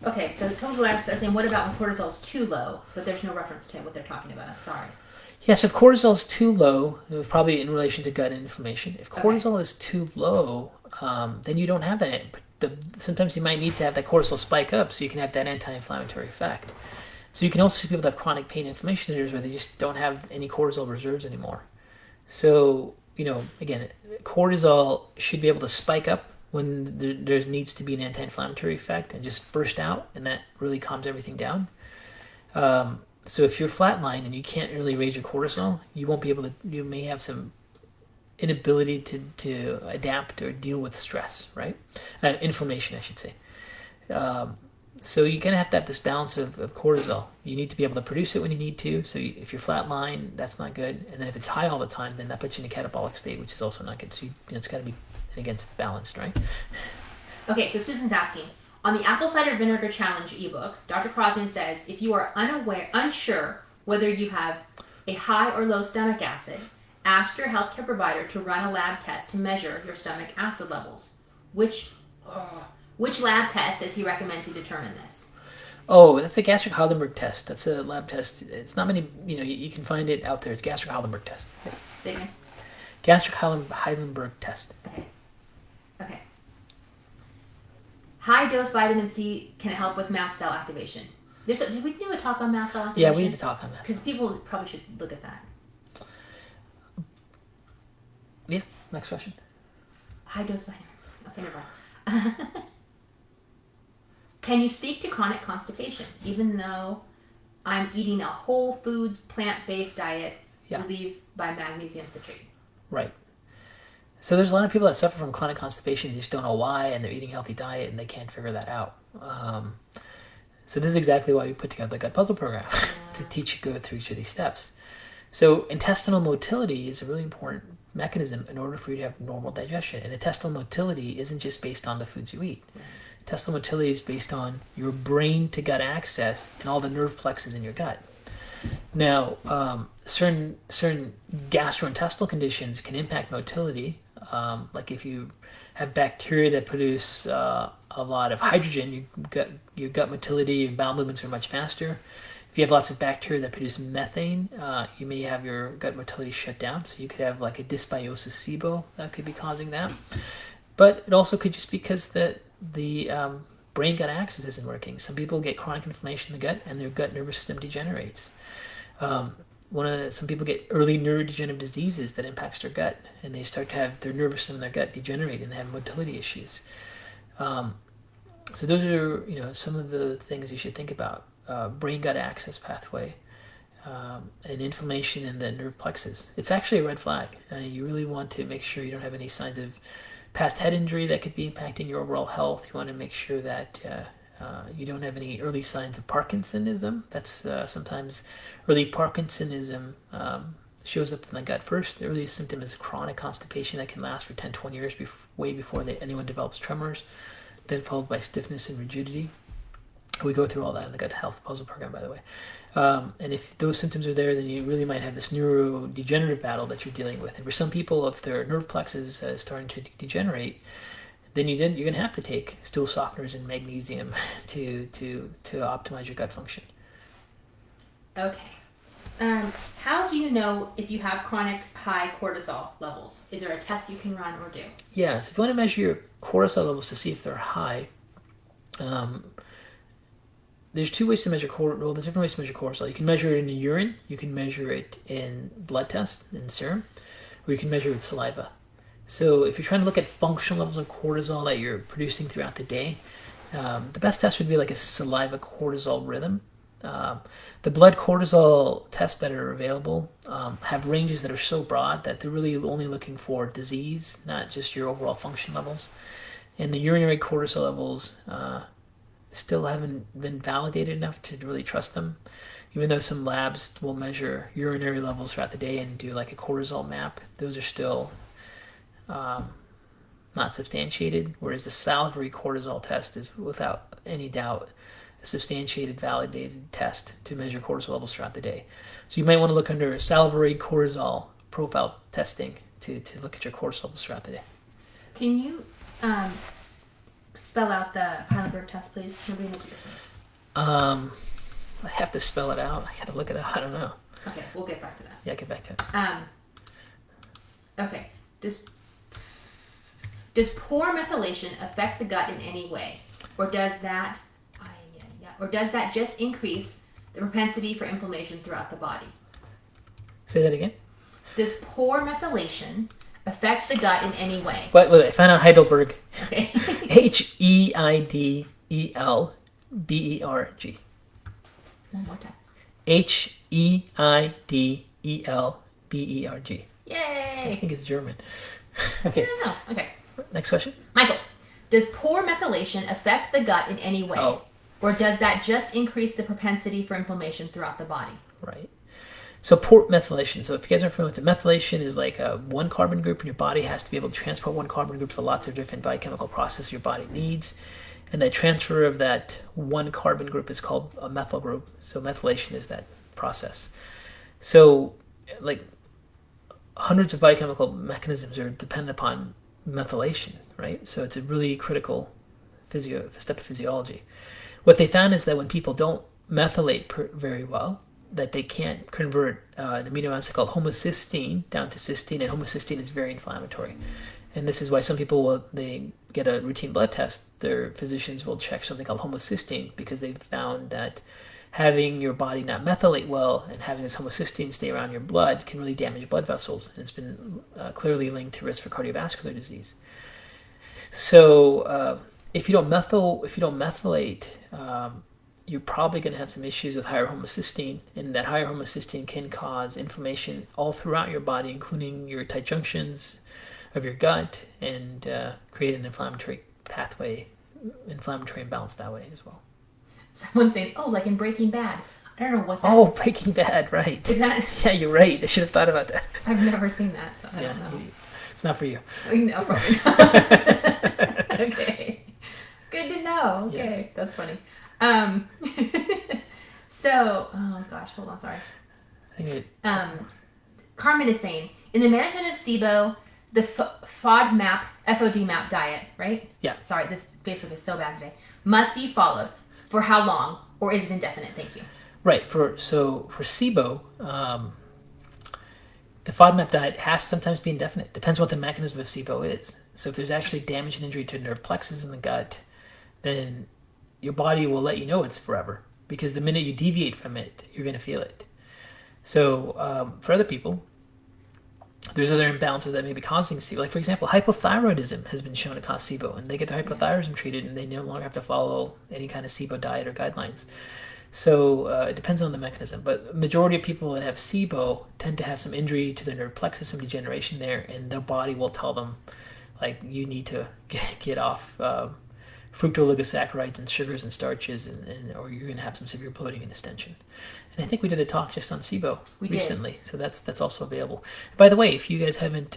Okay, so chemical labs are saying, what about when cortisol is too low? But there's no reference to what they're talking about. I'm sorry. Yes, if cortisol is too low, probably in relation to gut inflammation. If cortisol is too low, then you don't have that. Sometimes you might need to have that cortisol spike up so you can have that anti-inflammatory effect. So you can also see people that have chronic pain inflammation disorders where they just don't have any cortisol reserves anymore. So, again, cortisol should be able to spike up when there needs to be an anti-inflammatory effect and just burst out, and that really calms everything down. So if you're flatline and you can't really raise your cortisol, you won't be able to, you may have some inability to adapt or deal with stress, right? Inflammation, I should say. So you're going to have this balance of cortisol. You need to be able to produce it when you need to. So if you're flat line, that's not good. And then if it's high all the time, then that puts you in a catabolic state, which is also not good. So it's got to be, again, balanced, right? Okay, so Susan's asking, on the apple cider vinegar challenge ebook, Dr. Kharrazian says if you are unsure whether you have a high or low stomach acid, ask your healthcare provider to run a lab test to measure your stomach acid levels. Which lab test does he recommend to determine this? Oh, that's a gastric Heidelberg test. That's a lab test. It's not many, you can find it out there. It's gastric Heidelberg test. Yeah. Say again. Gastric Heidelberg test. Okay. High dose vitamin C can help with mast cell activation. Did we do a talk on mast cell activation? Yeah, we need to talk on this. Because people probably should look at that. Yeah, next question. High dose vitamins. Okay, never mind. Can you speak to chronic constipation, even though I'm eating a whole foods plant-based diet relieved by magnesium citrate? Right. So there's a lot of people that suffer from chronic constipation, they just don't know why, and they're eating a healthy diet, and they can't figure that out. So this is exactly why we put together the gut puzzle program, to teach you go through each of these steps. So intestinal motility is a really important mechanism in order for you to have normal digestion. And intestinal motility isn't just based on the foods you eat. Intestinal motility is based on your brain to gut access and all the nerve plexus in your gut. Now, certain gastrointestinal conditions can impact motility. Like if you have bacteria that produce a lot of hydrogen, your gut motility, your bowel movements are much faster. If you have lots of bacteria that produce methane, you may have your gut motility shut down. So you could have like a dysbiosis SIBO that could be causing that. But it also could just be because the brain gut axis isn't working. Some people get chronic inflammation in the gut and their gut nervous system degenerates. Some people get early neurodegenerative diseases that impacts their gut, and they start to have their nervous system in their gut degenerate, and they have motility issues. So those are some of the things you should think about. Brain-gut axis pathway, and inflammation in the nerve plexus. It's actually a red flag. You really want to make sure you don't have any signs of past head injury that could be impacting your overall health. You want to make sure that you don't have any early signs of Parkinsonism. That's sometimes early Parkinsonism shows up in the gut first. The earliest symptom is chronic constipation that can last for 10, 20 years, way before anyone develops tremors, then followed by stiffness and rigidity. We go through all that in the gut health puzzle program, by the way. And if those symptoms are there, then you really might have this neurodegenerative battle that you're dealing with. And for some people, if their nerve plexus is starting to degenerate, then you're going to have to take stool softeners and magnesium to optimize your gut function. Okay. How do you know if you have chronic high cortisol levels? Is there a test you can run or do? Yeah, so if you want to measure your cortisol levels to see if they're high, there's two ways to measure cortisol. There's different ways to measure cortisol. You can measure it in the urine, you can measure it in blood tests, in serum, or you can measure it with saliva. So if you're trying to look at functional levels of cortisol that you're producing throughout the day, the best test would be like a saliva cortisol rhythm. The blood cortisol tests that are available have ranges that are so broad that they're really only looking for disease, not just your overall function levels. And the urinary cortisol levels still haven't been validated enough to really trust them, even though some labs will measure urinary levels throughout the day and do like a cortisol map. Those are still not substantiated, whereas the salivary cortisol test is without any doubt a substantiated, validated test to measure cortisol levels throughout the day. So you might want to look under salivary cortisol profile testing to look at your cortisol levels throughout the day. Can you spell out the Heidelberg test, please? Nobody knows what you're saying. I have to spell it out. I gotta look it up. I don't know. Okay, we'll get back to that. Yeah, get back to it. Okay. Does poor methylation affect the gut in any way, or does that just increase the propensity for inflammation throughout the body? Say that again. Does poor methylation affect the gut in any way? Wait. Find out Heidelberg. Okay. Heidelberg. One more time. Heidelberg. Yay! I think it's German. Okay. I don't know. Okay. Next question. Michael, Does poor methylation affect the gut in any way? Oh. Or does that just increase the propensity for inflammation throughout the body? Right. So poor methylation. So if you guys aren't familiar with it, methylation is like one carbon group, and your body has to be able to transport one carbon group for lots of different biochemical processes your body needs. And the transfer of that one carbon group is called a methyl group. So methylation is that process. So like hundreds of biochemical mechanisms are dependent upon methylation, right? So it's a really critical step of physiology. What they found is that when people don't methylate very well, that they can't convert an amino acid called homocysteine down to cysteine, and homocysteine is very inflammatory. And this is why some people, they get a routine blood test, their physicians will check something called homocysteine, because they've found that having your body not methylate well and having this homocysteine stay around your blood can really damage blood vessels. And it's been clearly linked to risk for cardiovascular disease. So if you don't methylate, you're probably going to have some issues with higher homocysteine, and that higher homocysteine can cause inflammation all throughout your body, including your tight junctions of your gut, and create an inflammatory pathway, inflammatory imbalance that way as well. Someone's saying, oh, like in Breaking Bad. I don't know what that Oh, Breaking Bad, right. is. That? Yeah, you're right. I should have thought about that. I've never seen that, so I don't know. It's not for you. No, probably not. Okay. Good to know. Okay, yeah. That's funny. So, oh gosh, hold on, sorry. Carmen is saying, in the management of SIBO, the FODMAP diet, right? Yeah. Sorry, this Facebook is so bad today. Must be followed. For how long, or is it indefinite? Thank you. Right. For SIBO, the FODMAP diet has to sometimes be indefinite. Depends what the mechanism of SIBO is. So if there's actually damage and injury to nerve plexus in the gut, then your body will let you know it's forever, because the minute you deviate from it, you're going to feel it. So for other people, there's other imbalances that may be causing SIBO. Like, for example, hypothyroidism has been shown to cause SIBO, and they get their hypothyroidism treated, and they no longer have to follow any kind of SIBO diet or guidelines. So it depends on the mechanism. But majority of people that have SIBO tend to have some injury to their nerve plexus, some degeneration there, and their body will tell them, like, you need to get off fructooligosaccharides and sugars and starches, or you're going to have some severe bloating and distension. And I think we did a talk just on SIBO recently, so that's also available. By the way, if you guys haven't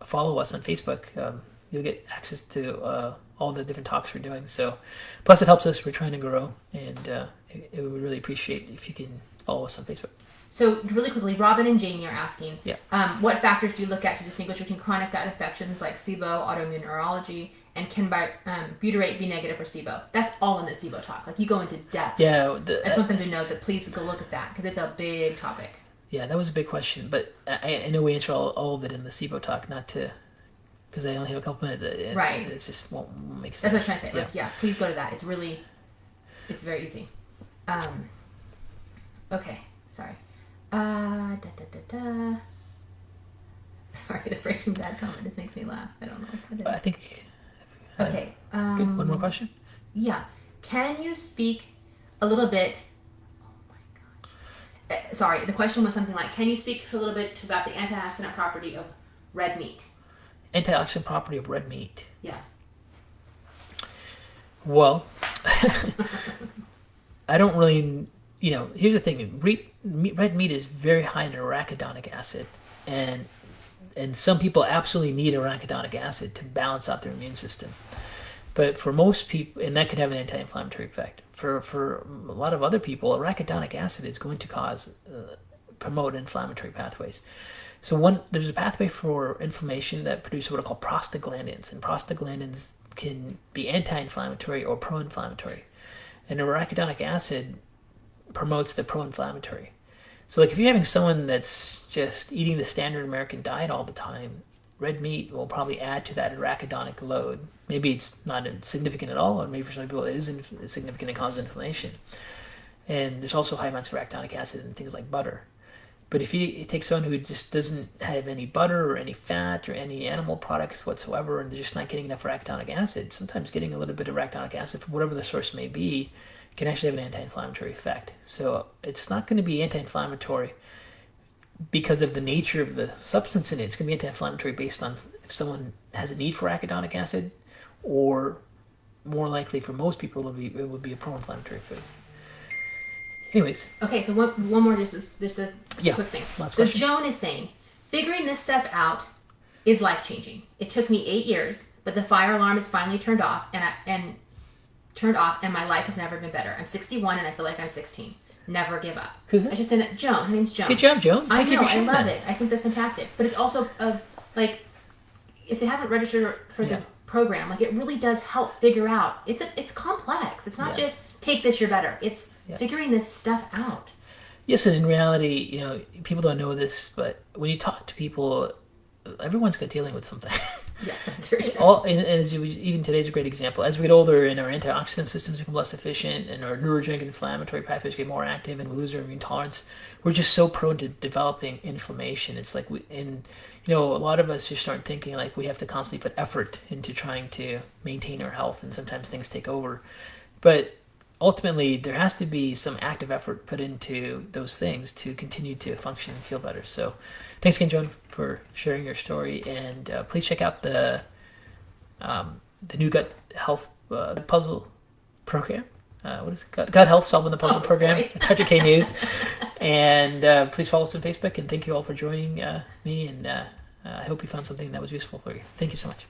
follow us on Facebook, you'll get access to all the different talks we're doing. So, plus it helps us. We're trying to grow, and it would really appreciate if you can follow us on Facebook. So really quickly, Robin and Jamie are asking, yeah. What factors do you look at to distinguish between chronic gut infections like SIBO, autoimmune neurology, and can butyrate be negative for SIBO? That's all in the SIBO talk. Like, you go into depth. Yeah. I just want them to know that please go look at that, because it's a big topic. Yeah, that was a big question, but I know we answer all of it in the SIBO talk, not to, because I only have a couple minutes. Right. It just won't make sense. That's what I'm trying to say. Yeah. Please go to that. It's very easy. Okay, sorry. Sorry, the Breaking Bad comment just makes me laugh. I don't know what it is. I think. Okay. Good. One more question? Yeah. Can you speak a little bit? Oh my God. Sorry, the question was something like, can you speak a little bit about the antioxidant property of red meat? Antioxidant property of red meat. Yeah. Well, I don't really, here's the thing. Red meat is very high in arachidonic acid, and some people absolutely need arachidonic acid to balance out their immune system. But for most people, and that could have an anti-inflammatory effect. For a lot of other people, arachidonic acid is going to promote inflammatory pathways. So there's a pathway for inflammation that produces what are called prostaglandins, and prostaglandins can be anti-inflammatory or pro-inflammatory. And arachidonic acid promotes the pro-inflammatory. So like if you're having someone that's just eating the standard American diet all the time, red meat will probably add to that arachidonic load. Maybe it's not significant at all, or maybe for some people it is significant and causes inflammation. And there's also high amounts of arachidonic acid in things like butter. But if you take someone who just doesn't have any butter or any fat or any animal products whatsoever, and they're just not getting enough arachidonic acid, sometimes getting a little bit of arachidonic acid from whatever the source may be can actually have an anti-inflammatory effect. So it's not going to be anti-inflammatory because of the nature of the substance in it, it's going to be anti-inflammatory based on if someone has a need for arachidonic acid, or more likely for most people it would be a pro-inflammatory food. Anyways. Okay, so one more, just a quick thing. Last so question. Joan is saying, figuring this stuff out is life-changing. It took me 8 years, but the fire alarm is finally turned off, and my life has never been better. I'm 61 and I feel like I'm 16. Never give up. Who's that? I just said Joan. Her name's Joan. Good job, Joan. Thank you for sharing I love that. it. I think that's fantastic. But it's also like, if they haven't registered for this program, like, it really does help figure out. It's complex. It's not just take this, you're better. It's figuring this stuff out. Yes, and in reality, people don't know this, but when you talk to people, everyone's dealing with something. Yeah, that's very true. Even today's a great example. As we get older and our antioxidant systems become less efficient and our neurogenic inflammatory pathways get more active and we lose our immune tolerance, we're just so prone to developing inflammation. It's like a lot of us just start thinking like we have to constantly put effort into trying to maintain our health, and sometimes things take over. But ultimately, there has to be some active effort put into those things to continue to function and feel better. So thanks again, Joan, for sharing your story. And please check out the new gut health puzzle program. What is it? Gut Health Solving the Puzzle program at Dr. K News. And please follow us on Facebook. And thank you all for joining me. And I hope you found something that was useful for you. Thank you so much.